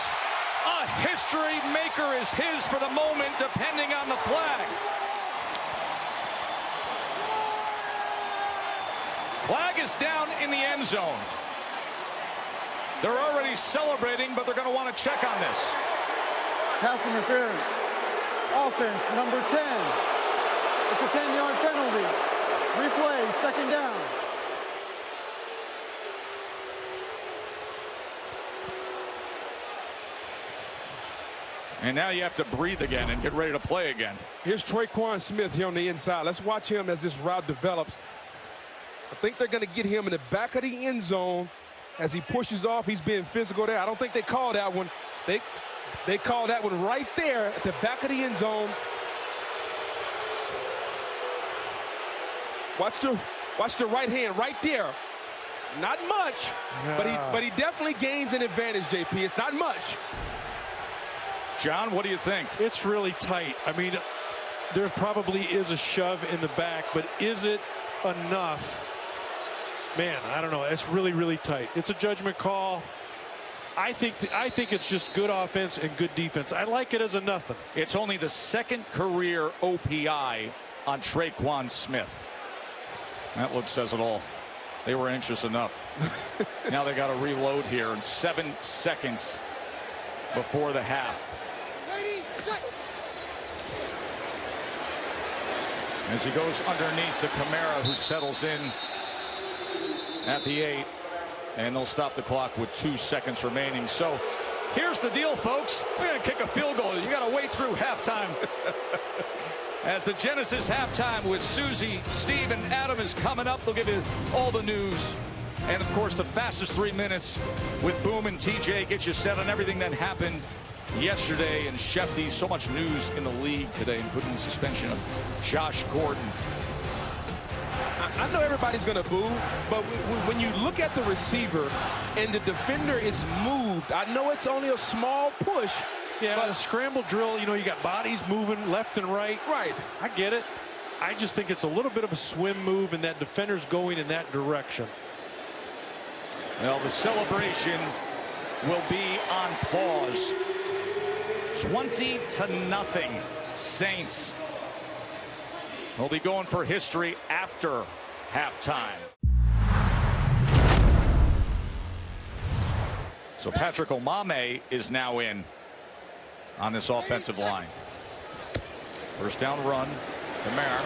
A history maker is his for the moment, depending on the flag. Flag is down in the end zone. They're already celebrating, but they're going to want to check on this. Pass interference. Offense number 10. It's a 10-yard penalty. Replay, 2nd down. And now you have to breathe again and get ready to play again. Here's Traquan Smith here on the inside. Let's watch him as this route develops. I think they're going to get him in the back of the end zone as he pushes off. He's being physical there. I don't think they called that one. They called that one right there at the back of the end zone. Watch the right hand right there. Not much, but he definitely gains an advantage, JP. It's not much. John, what do you think? It's really tight. I mean, there probably is a shove in the back, but is it enough? Man, I don't know. It's really, really tight. It's a judgment call. I think it's just good offense and good defense. I like it as a nothing. It's only the 2nd career OPI on Traquan Smith. That look says it all. They were anxious enough. Now they got to reload here in 7 seconds before the half. As he goes underneath to Kamara, who settles in at the 8, and they'll stop the clock with 2 seconds remaining. So here's the deal, folks. We're going to kick a field goal. You got to wait through halftime. As the Genesis halftime with Susie, Steve, and Adam is coming up. They'll give you all the news. And, of course, the fastest 3 minutes with Boom and TJ get you set on everything that happened yesterday. And Shefty, so much news in the league today, including the suspension of Josh Gordon. I know everybody's going to boo, but when you look at the receiver and the defender is moved, I know it's only a small push. Yeah, but a scramble drill, you know, you got bodies moving left and right. Right. I get it. I just think it's a little bit of a swim move, and that defender's going in that direction. Well, the celebration will be on pause. 20-0 Saints. They'll be going for history after halftime. So Patrick Omame is now in on this offensive line. First down run. Kamara.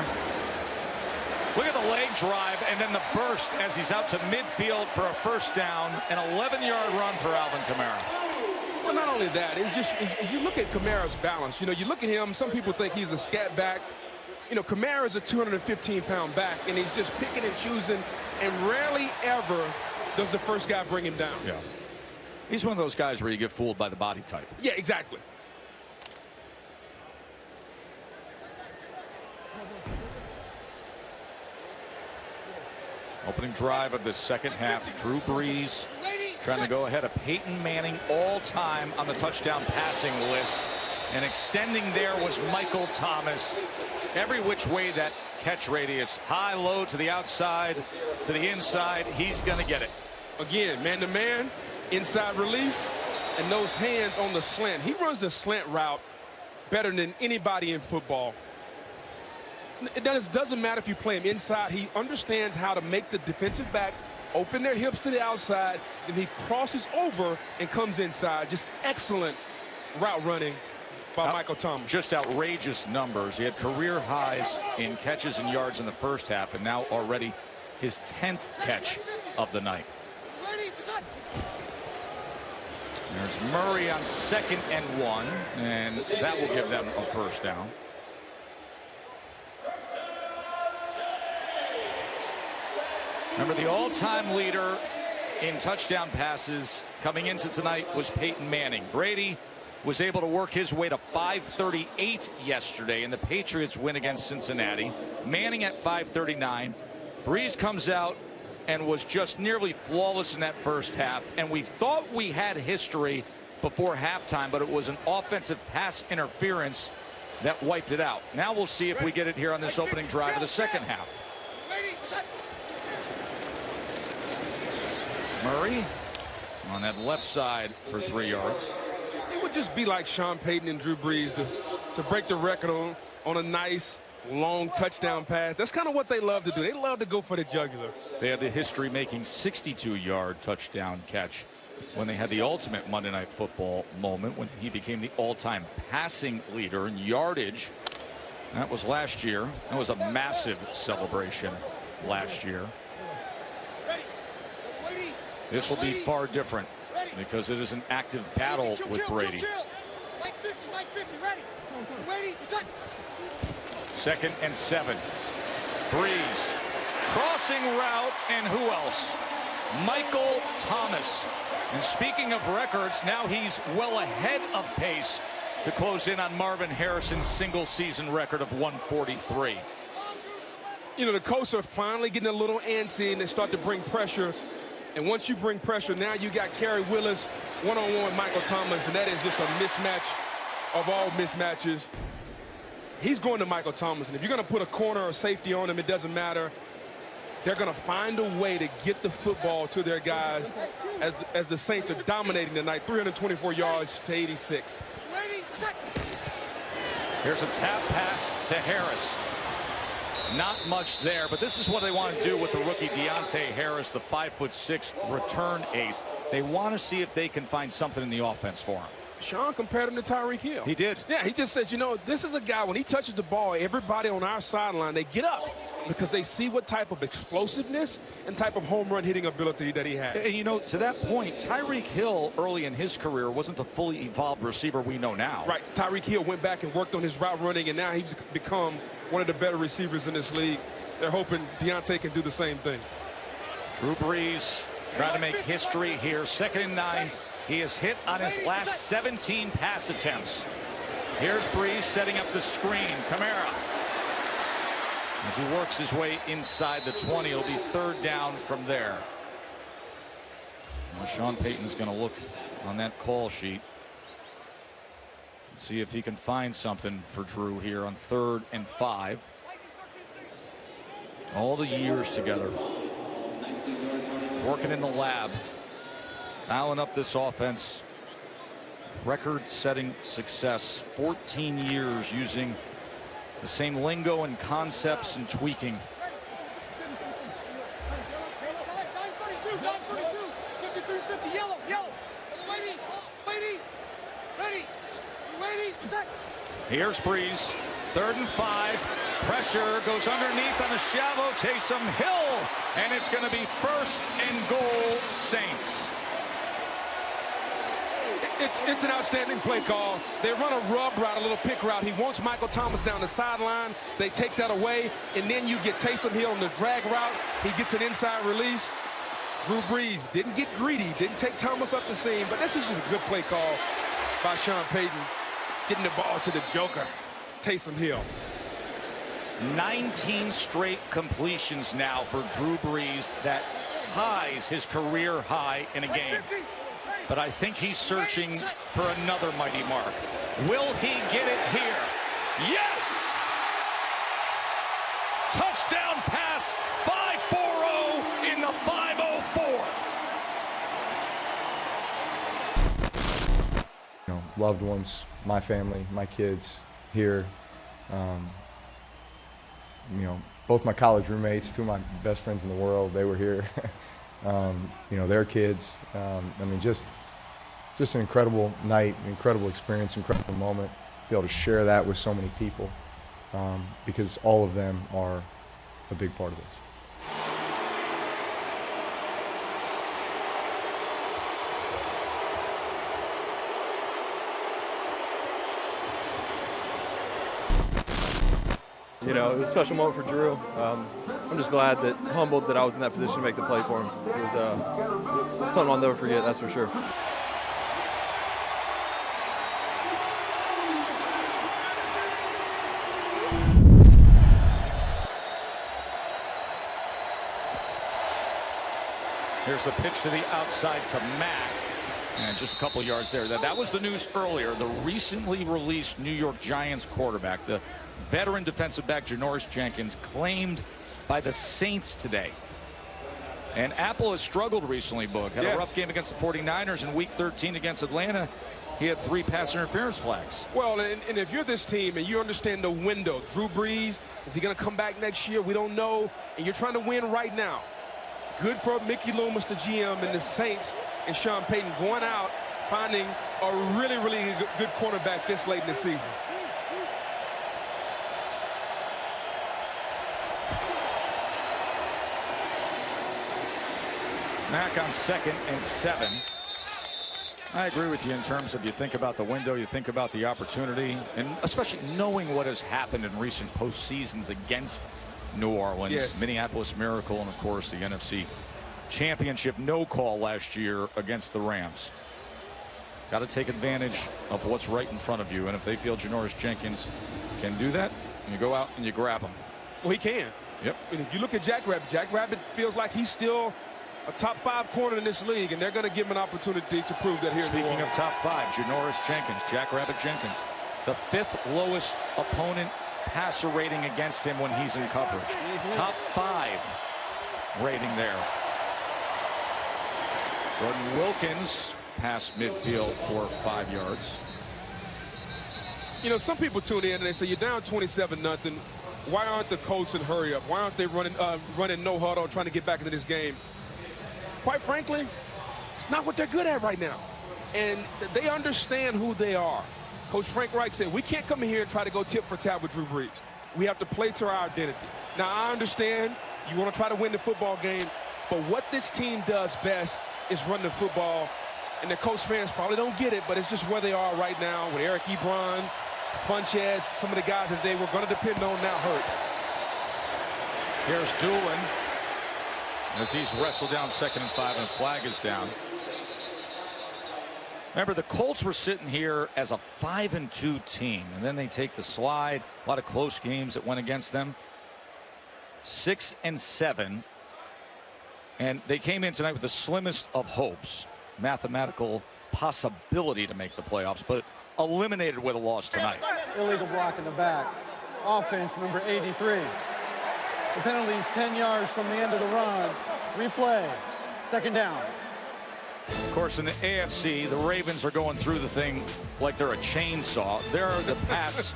Look at the leg drive and then the burst as he's out to midfield for a first down. An 11-yard run for Alvin Kamara. Well, not only that, it's just, if you look at Kamara's balance, you know, you look at him, some people think he's a scat back. You know, Kamara is a 215-pound back, and he's just picking and choosing, and rarely ever does the first guy bring him down. Yeah. He's one of those guys where you get fooled by the body type. Yeah, exactly. Opening drive of the second half. Drew Brees trying to go ahead of Peyton Manning all time on the touchdown passing list. And extending there was Michael Thomas. Every which way that catch radius, high, low, to the outside, to the inside, he's going to get it. Again, man-to-man, inside release, and those hands on the slant. He runs the slant route better than anybody in football. It doesn't matter if you play him inside. He understands how to make the defensive back open their hips to the outside, and he crosses over and comes inside. Just excellent route running by Michael Thomas. Just outrageous numbers. He had career highs in catches and yards in the first half, and now already his 10th catch of the night. There's Murray on 2nd and 1, and that will give them a first down. Remember, the all-time leader in touchdown passes coming into tonight was Peyton Manning. Brady was able to work his way to 538 yesterday in the Patriots win against Cincinnati. Manning at 539. Brees comes out and was just nearly flawless in that first half. And we thought we had history before halftime, but it was an offensive pass interference that wiped it out. Now we'll see if we get it here on this opening drive of the second half. Murray on that left side for 3 yards. It would just be like Sean Payton and Drew Brees to break the record on a nice, long touchdown pass. That's kind of what they love to do. They love to go for the jugular. They had the history-making 62-yard touchdown catch when they had the ultimate Monday Night Football moment when he became the all-time passing leader in yardage. That was last year. That was a massive celebration last year. This will be far different because it is an active battle with Brady. Mike 50, ready. Ready, set. 2nd and 7. Brees. Crossing route, and who else? Michael Thomas. And speaking of records, now he's well ahead of pace to close in on Marvin Harrison's single-season record of 143. You know, the Colts are finally getting a little antsy, and they start to bring pressure. And once you bring pressure, now you got Kerry Willis one-on-one with Michael Thomas, and that is just a mismatch of all mismatches. He's going to Michael Thomas, and if you're going to put a corner or safety on him, it doesn't matter. They're going to find a way to get the football to their guys as the Saints are dominating tonight, 324 yards to 86. Here's a tap pass to Harris. Not much there, but this is what they want to do with the rookie Deontay Harris, the 5'6" return ace. They want to see if they can find something in the offense for him. Sean compared him to Tyreek Hill. He did. Yeah, he just says, you know, this is a guy, when he touches the ball, everybody on our sideline, they get up because they see what type of explosiveness and type of home run hitting ability that he has. And, you know, to that point, Tyreek Hill early in his career wasn't the fully evolved receiver we know now. Right. Tyreek Hill went back and worked on his route running, and now he's become one of the better receivers in this league. They're hoping Deontay can do the same thing. Drew Brees trying to make history here. 2nd and 9. He has hit on his last 17 pass attempts. Here's Brees setting up the screen. Kamara. As he works his way inside the 20, it'll be 3rd down from there. Well, Sean Payton's going to look on that call sheet. See if he can find something for Drew here on 3rd and 5. All the years together. Working in the lab. Dialing up this offense. Record-setting success. 14 years using the same lingo and concepts and tweaking. Here's Brees, 3rd and 5. Pressure goes underneath on the shallow Taysom Hill, and it's going to be 1st and goal Saints. It's an outstanding play call. They run a rub route, a little pick route. He wants Michael Thomas down the sideline. They take that away, and then you get Taysom Hill on the drag route. He gets an inside release. Drew Brees didn't get greedy, didn't take Thomas up the seam, but this is just a good play call by Sean Payton, getting the ball to the Joker, Taysom Hill. 19 straight completions now for Drew Brees. That ties his career high in a game. But I think he's searching for another mighty mark. Will he get it here? Yes! Touchdown pass, 5-4-0 in the 5-0-4. You know, loved ones, my family, my kids here. You know, both my college roommates, 2 of my best friends in the world, they were here. You know, their kids. I mean, just an incredible night, incredible experience, incredible moment. Be able to share that with so many people, because all of them are a big part of this. You know, it was a special moment for Drew. I'm just glad humbled that I was in that position to make the play for him. It was something I'll never forget, that's for sure. Here's the pitch to the outside to Mack. And just a couple yards there. That was the news earlier. The recently released New York Giants quarterback, the veteran defensive back Janoris Jenkins, claimed by the Saints today. And Apple has struggled recently, Boog. Had a rough game against the 49ers in Week 13 against Atlanta. He had 3 pass interference flags. Well, and if you're this team and you understand the window, Drew Brees, is he going to come back next year? We don't know. And you're trying to win right now. Good for Mickey Loomis, the GM, and the Saints, and Sean Payton going out, finding a really, really good cornerback this late in the season. Mack on 2nd and 7. I agree with you in terms of you think about the window, you think about the opportunity, and especially knowing what has happened in recent postseasons against New Orleans, yes. Minneapolis Miracle, and of course the NFC Championship no call last year against the Rams. Got to take advantage of what's right in front of you, and if they feel Janoris Jenkins can do that, you go out and you grab him. Well, he can. Yep. And if you look at Jack Rabbit feels like he's still a top 5 corner in this league, and they're going to give him an opportunity to prove that here. Speaking of top 5, Janoris Jenkins, Jack Rabbit Jenkins, the 5th lowest opponent passer rating against him when he's in coverage. Top 5 rating there. Jordan Wilkins past midfield for 5 yards. You know, some people tune in and they say, you're down 27-0. Why aren't the Colts in hurry up? Why aren't they running no huddle, trying to get back into this game? Quite frankly, it's not what they're good at right now. And they understand who they are. Coach Frank Reich said, we can't come in here and try to go tip for tat with Drew Brees. We have to play to our identity. Now, I understand you want to try to win the football game, but what this team does best is run the football. And the Colts fans probably don't get it, but it's just where they are right now with Eric Ebron, Funchess, some of the guys that they were going to depend on now hurt. Here's Doolin as he's wrestled down 2nd and 5, and a flag is down. Remember, the Colts were sitting here as a 5-2 team, and then they take the slide. A lot of close games that went against them. 6 and 7, and they came in tonight with the slimmest of hopes, mathematical possibility to make the playoffs, but eliminated with a loss tonight. Illegal block in the back. Offense number 83. The penalty's 10 yards from the end of the run. Replay. 2nd down. Of course, in the AFC, the Ravens are going through the thing like they're a chainsaw. There are the Pats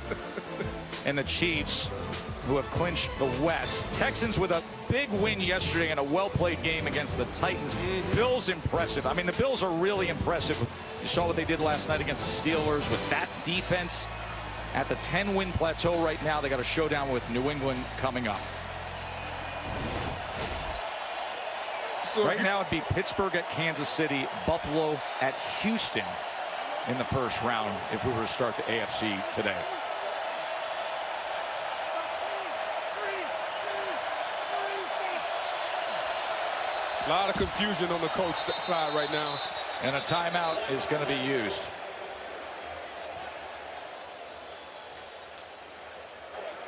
and the Chiefs who have clinched the West. Texans with a big win yesterday in a well-played game against the Titans. Bills impressive. I mean, the Bills are really impressive. You saw what they did last night against the Steelers with that defense. At the 10-win plateau right now, they got a showdown with New England coming up. Right now it'd be Pittsburgh at Kansas City, Buffalo at Houston in the first round if we were to start the AFC today. A lot of confusion on the Colts side right now. And a timeout is going to be used.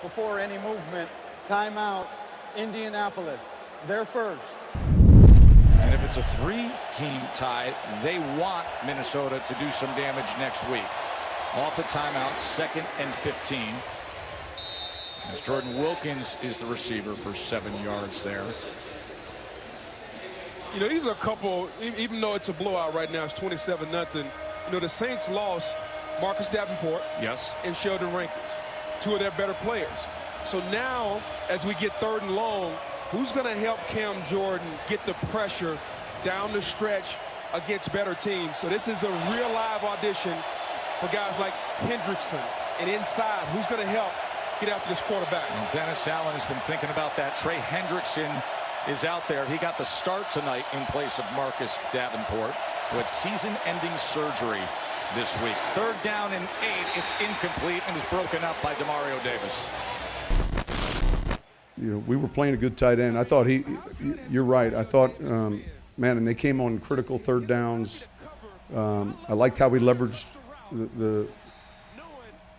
Before any movement, timeout, Indianapolis. They're first. And if it's a 3-team tie, they want Minnesota to do some damage next week. Off the timeout, 2nd and 15. As Jordan Wilkins is the receiver for 7 yards there. You know, these are a couple, even though it's a blowout right now, it's 27-0. You know, the Saints lost Marcus Davenport and Sheldon Rankins, 2 of their better players. So now, as we get 3rd and long, who's going to help Cam Jordan get the pressure down the stretch against better teams? So this is a real live audition for guys like Hendrickson. And inside, who's going to help get after this quarterback? And Dennis Allen has been thinking about that. Trey Hendrickson is out there. He got the start tonight in place of Marcus Davenport, who had season-ending surgery this week. 3rd down and 8. It's incomplete and is broken up by Demario Davis. You know, we were playing a good tight end. I thought you're right. I thought, man, and they came on critical 3rd downs. I liked how we leveraged the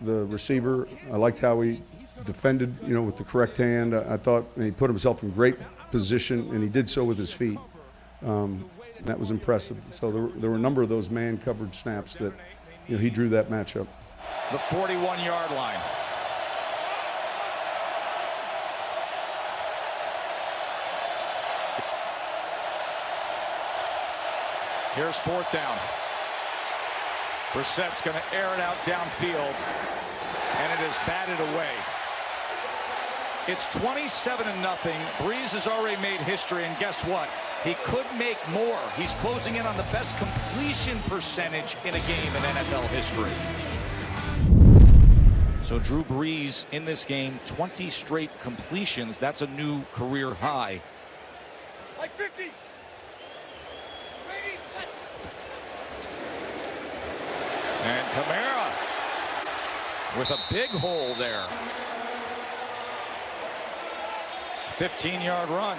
receiver. I liked how he defended, you know, with the correct hand. I thought he put himself in great position, and he did so with his feet. That was impressive. So there were a number of those man coverage snaps that, you know, he drew that matchup. The 41-yard line. Here's 4th down. Brissett's going to air it out downfield, and it is batted away. It's 27-0. Brees has already made history, and guess what? He could make more. He's closing in on the best completion percentage in a game in NFL history. So Drew Brees in this game, 20 straight completions. That's a new career high. Like 50. And Kamara with a big hole there. 15-yard run.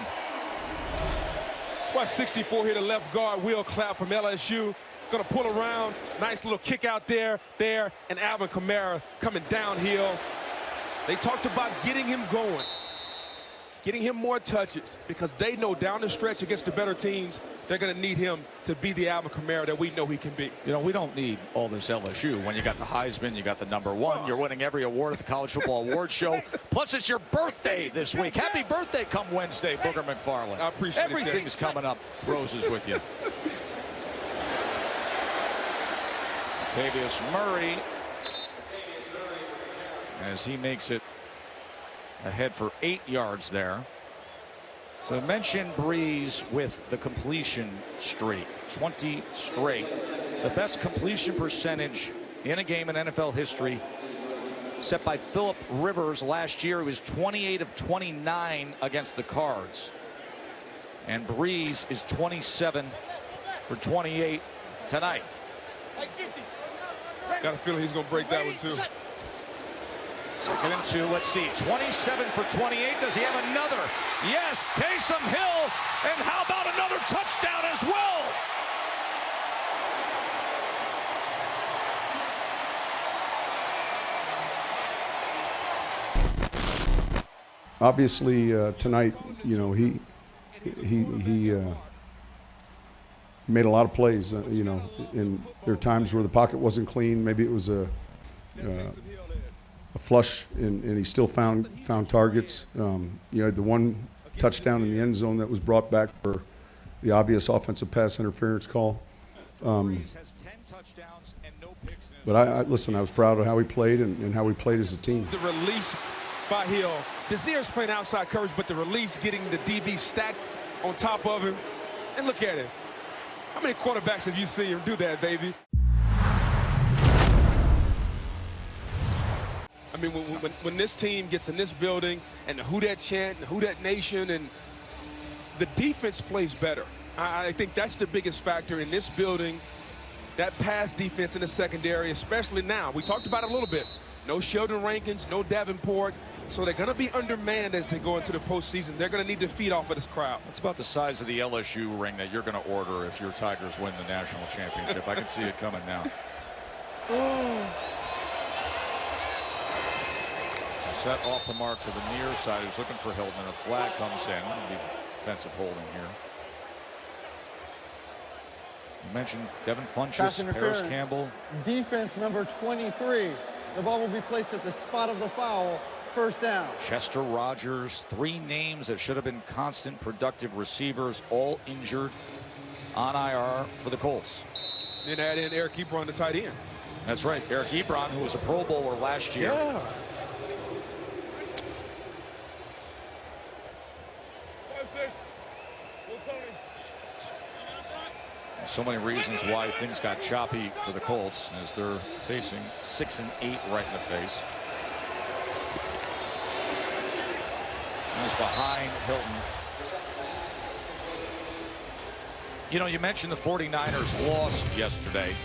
That's why 64 hit a left guard, Will Clapp from LSU. Going to pull around. Nice little kick out there, and Alvin Kamara coming downhill. They talked about getting him going, getting him more touches, because they know down the stretch against the better teams, they're going to need him to be the Alvin Kamara that we know he can be. You know, we don't need all this LSU. When you got the Heisman, you got the #1. You're winning every award at the College Football Award Show. Plus, it's your birthday this week. Happy birthday come Wednesday, Booger McFarland. I appreciate it. Everything's coming up. Roses with you. Latavius Murray, as he makes it ahead for 8 yards there. So mention Brees with the completion streak, 20 straight. The best completion percentage in a game in NFL history, set by Phillip Rivers last year. He was 28 of 29 against the Cards. And Brees is 27 for 28 tonight. Got a feeling he's going to break that one too. 2nd and 2. Let's see. 27 for 28. Does he have another? Yes. Taysom Hill. And how about another touchdown as well? Obviously, tonight, you know, he made a lot of plays. You know, and there are times where the pocket wasn't clean. Maybe it was a flush, and he still found targets. You know, the one touchdown in the end zone that was brought back for the obvious offensive pass interference call. But listen, I was proud of how he played and how we played as a team. The release by Hill. Dezier's playing outside coverage, but the release getting the DB stacked on top of him. And look at it. How many quarterbacks have you seen him do that, baby? I mean, when this team gets in this building and the Who Dat chant, the Who Dat Nation, and the defense plays better. I think that's the biggest factor in this building, that pass defense in the secondary, especially now. We talked about it a little bit. No Sheldon Rankins, no Davenport. So they're going to be undermanned as they go into the postseason. They're going to need to feed off of this crowd. That's about the size of the LSU ring that you're going to order if your Tigers win the national championship. I can see it coming now. Set off the mark to the near side. He's looking for Hilton, and a flag comes in. It'll be defensive holding here. You mentioned Devin Funchess, Paris Campbell. Defense number 23. The ball will be placed at the spot of the foul. First down. Chester Rogers, 3 names that should have been constant productive receivers, all injured on IR for the Colts. Then add in Eric Ebron, the tight end. That's right, Eric Ebron, who was a Pro Bowler last year. Yeah. So many reasons why things got choppy for the Colts as they're facing 6 and 8 right in the face. He's behind Hilton. You know, you mentioned the 49ers lost yesterday.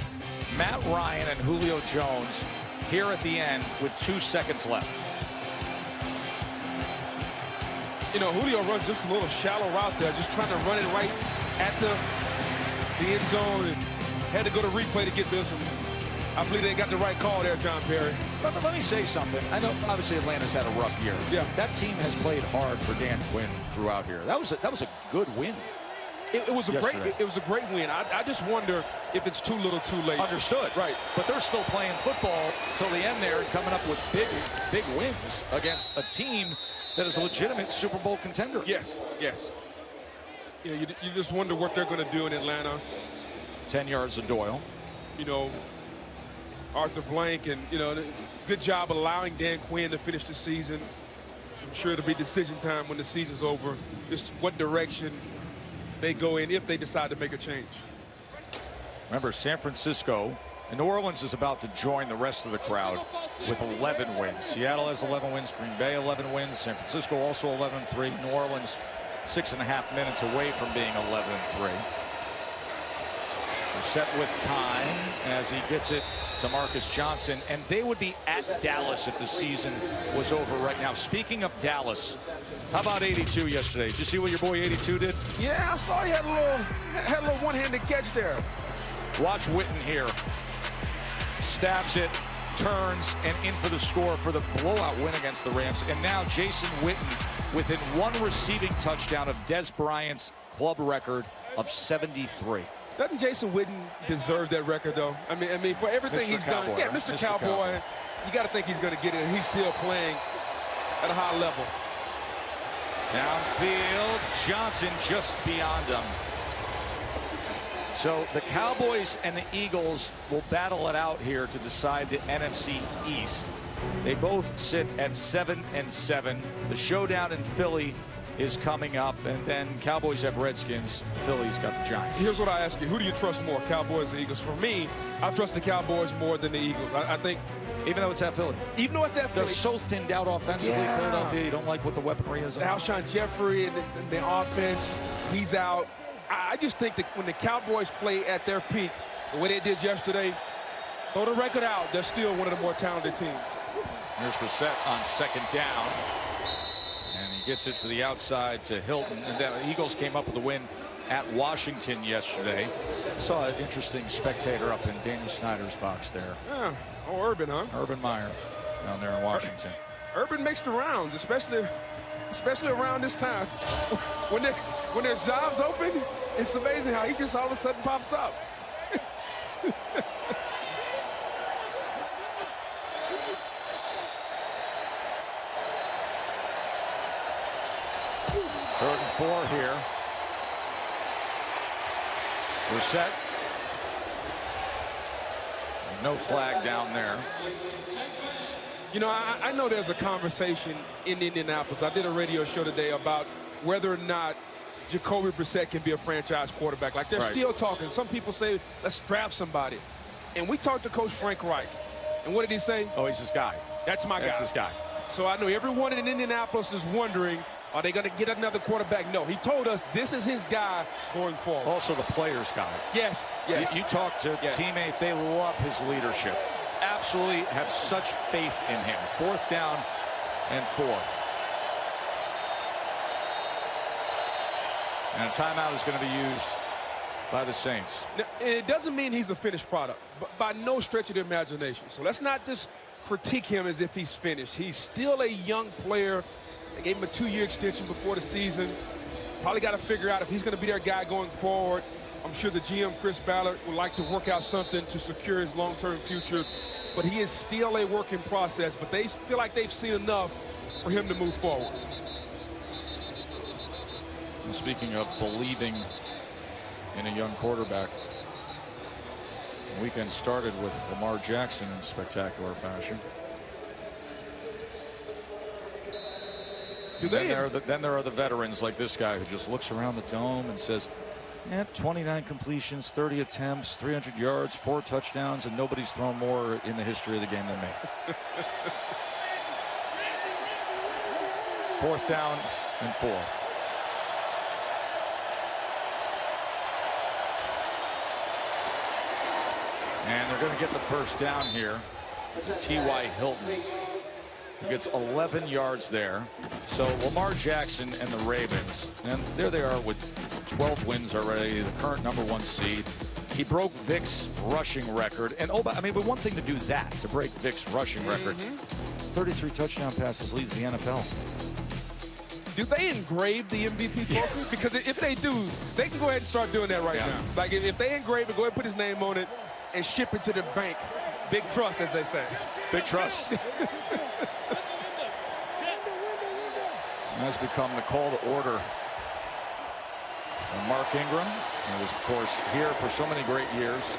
Matt Ryan and Julio Jones here at the end with 2 seconds left. You know, Julio runs just a little shallow route there, just trying to run it right at the end zone, and had to go to replay to get this one. I believe they got the right call there, John Perry. But let me say something. I know obviously Atlanta's had a rough year. Yeah. That team has played hard for Dan Quinn throughout here. That was a good win. It was a yesterday. great win. I just wonder if it's too little too late. Understood. Right. But they're still playing football till the end there and coming up with big wins against a team that is a legitimate Super Bowl contender. Yes, yes. You know, you just wonder what they're going to do in Atlanta. 10 yards of Doyle. You know, Arthur Blank, and, you know, good job allowing Dan Quinn to finish the season. I'm sure it'll be decision time when the season's over, just what direction they go in if they decide to make a change. Remember, San Francisco and New Orleans is about to join the rest of the crowd with 11 wins. Seattle has 11 wins, Green Bay 11 wins, San Francisco also 11-3, New Orleans 6.5 minutes away from being 11-3. They're set with time as he gets it to Marcus Johnson, and they would be at Dallas if the season was over right now. Speaking of Dallas, how about 82 yesterday? Did you see what your boy 82 did? Yeah, I saw he had a little one-handed catch there. Watch Witten here. Stabs it, turns, and in for the score for the blowout win against the Rams. And now Jason Witten within 1 receiving touchdown of Des Bryant's club record of 73. Doesn't Jason Witten deserve that record, though? I mean, for everything Mr. he's Cowboy, done. Yeah, Mr. Cowboy. You got to think he's going to get it, and he's still playing at a high level. Downfield, Johnson just beyond him. So the Cowboys and the Eagles will battle it out here to decide the NFC East. They both sit at 7-7. The showdown in Philly is coming up, and then Cowboys have Redskins. Philly's got the Giants. Here's what I ask you. Who do you trust more, Cowboys or Eagles? For me, I trust the Cowboys more than the Eagles. I think... Even though it's at Philly? Even though it's at Philly. They're so thinned out offensively, yeah. Philadelphia. You don't like what the weaponry is. Alshon Jeffrey and the offense, he's out. I just think that when the Cowboys play at their peak, the way they did yesterday, throw the record out, they're still one of the more talented teams. Here's Brissett on 2nd down. And he gets it to the outside to Hilton. And then the Eagles came up with a win at Washington yesterday. Saw an interesting spectator up in Danny Snyder's box there. Yeah. Oh, Urban, huh? Urban Meyer down there in Washington. Urban makes the rounds, especially around this time. When there's jobs open, it's amazing how he just all of a sudden pops up. Third and 4 here. We're set. No flag down there. You know, I know there's a conversation in Indianapolis. I did a radio show today about whether or not Jacoby Brissett can be a franchise quarterback. Like, they're still talking. Some people say, let's draft somebody. And we talked to Coach Frank Reich. And what did he say? Oh, he's this guy. That's my guy. That's this guy. So I know everyone in Indianapolis is wondering, are they going to get another quarterback? No, he told us this is his guy going forward. Also the player's guy. Yes, yes. You talk to teammates, they love his leadership. Absolutely have such faith in him. 4th down and 4. And a timeout is going to be used by the Saints. Now, it doesn't mean he's a finished product, but by no stretch of the imagination. So let's not just critique him as if he's finished. He's still a young player. They gave him a 2-year extension before the season. Probably got to figure out if he's going to be their guy going forward. I'm sure the GM, Chris Ballard, would like to work out something to secure his long-term future. But he is still a work in process. But they feel like they've seen enough for him to move forward. And speaking of believing in a young quarterback, the weekend started with Lamar Jackson in spectacular fashion. Then there are the veterans like this guy who just looks around the dome and says, yeah, 29 completions, 30 attempts, 300 yards, 4 touchdowns, and nobody's thrown more in the history of the game than me. 4th down and 4. And they're going to get the first down here. T.Y. Hilton, who gets 11 yards there. So Lamar Jackson and the Ravens, and there they are with 12 wins already, the current #1 seed. He broke Vic's rushing record. And, I mean, but one thing to do that, to break Vic's rushing record. 33 touchdown passes leads the NFL. Do they engrave the MVP trophy? Because if they do, they can go ahead and start doing that right now. Like, if they engrave it, go ahead and put his name on it and ship it to the bank. Big trust, as they say. Big trust. Has become the call to order. And Mark Ingram, he was, of course, here for so many great years.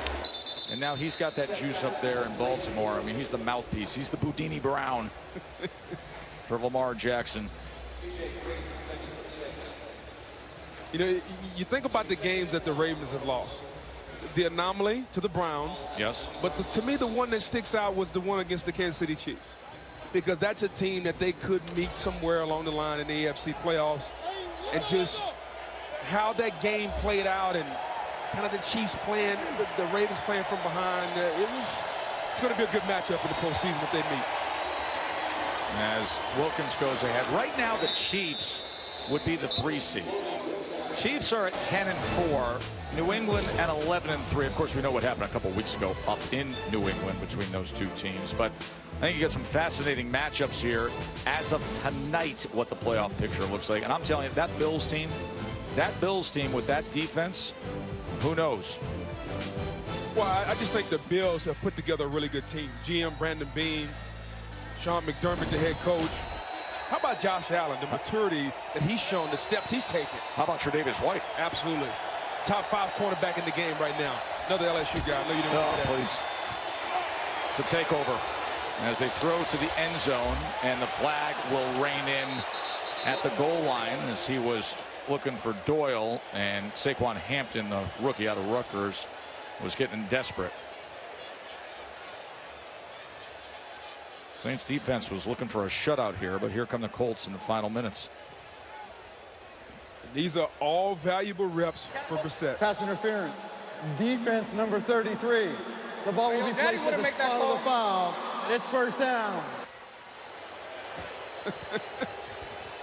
And now he's got that juice up there in Baltimore. I mean, he's the mouthpiece. He's the Boudini Brown for Lamar Jackson. You know, you think about the games that the Ravens have lost. The anomaly to the Browns. Yes. But to me, the one that sticks out was the one against the Kansas City Chiefs. Because that's a team that they could meet somewhere along the line in the AFC playoffs. And just how that game played out and kind of the Chiefs playing, the Ravens playing from behind. It's going to be a good matchup in the postseason if they meet. As Wilkins goes ahead. Right now, the Chiefs would be the 3 seed. Chiefs are at 10-4. New England at 11-3. Of course, we know what happened a couple weeks ago up in New England between those two teams. But I think you get some fascinating matchups here as of tonight, what the playoff picture looks like. And I'm telling you, that Bills team with that defense, who knows? Well, I just think the Bills have put together a really good team. GM Brandon Beane, Sean McDermott, the head coach. How about Josh Allen, the maturity that he's shown, the steps he's taken? How about Tre'Davious White? Absolutely. Top 5 cornerback in the game right now. Another LSU guy. I know you didn't want that. Please. It's a takeover as they throw to the end zone, and the flag will rein in at the goal line as he was looking for Doyle, and Saquon Hampton, the rookie out of Rutgers, was getting desperate. Saints defense was looking for a shutout here, but here come the Colts in the final minutes. These are all valuable reps for Brissett. Pass interference. Defense number 33. The ball will be placed at the spot of the foul. It's first down.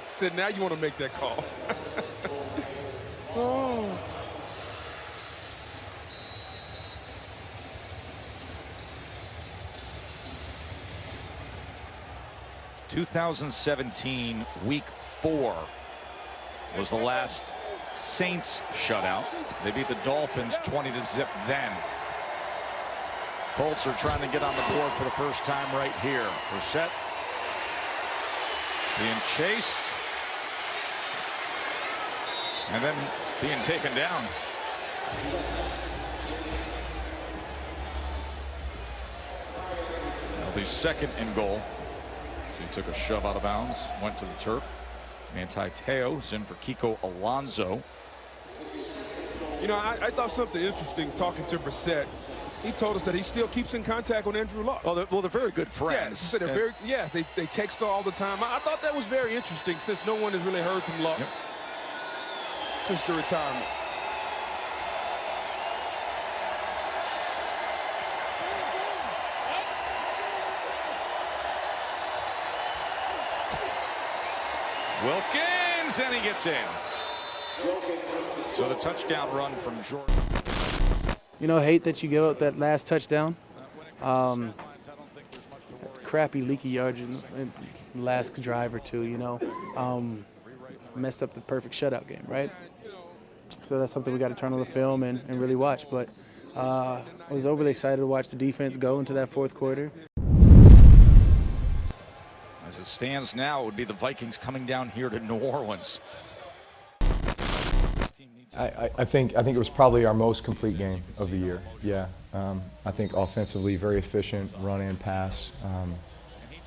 Said now you want to make that call. Oh. (2017) Week 4 was the last Saints shutout. They beat the Dolphins 20-0 then. Colts are trying to get on the board for the first time right here. Brissett being chased and then being taken down. It'll be 2nd and goal. So he took a shove out of bounds, went to the turf. Teo's in for Kiko Alonso. You know, I thought something interesting talking to Brissett. He told us that he still keeps in contact with Andrew Luck. Oh, they're very good friends. Yeah, so they're they text all the time. I thought that was very interesting since no one has really heard from Luck since the retirement. Wilkins, and he gets in. So the touchdown run from Jordan. You know, hate that you gave up that last touchdown. Crappy leaky yards in the last drive or two, you know. Messed up the perfect shutout game, right? So that's something we got to turn on the film and really watch. But I was overly excited to watch the defense go into that fourth quarter. As it stands now, it would be the Vikings coming down here to New Orleans. I think it was probably our most complete game of the year. Yeah, I think offensively very efficient, run and pass.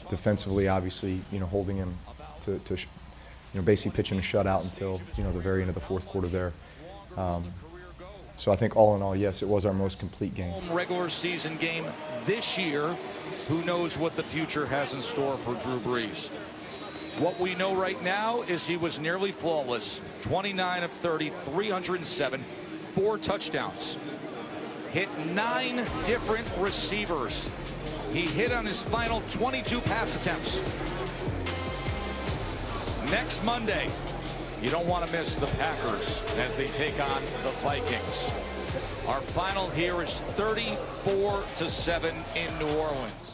Defensively, obviously, you know, holding him to you know, basically pitching a shutout until, you know, the very end of the fourth quarter there. So I think all in all, yes, it was our most complete game. Regular season game this year. Who knows what the future has in store for Drew Brees? What we know right now is he was nearly flawless. 29 of 30, 307, 4 touchdowns. Hit 9 different receivers. He hit on his final 22 pass attempts. Next Monday, you don't want to miss the Packers as they take on the Vikings. Our final here is 34-7 in New Orleans.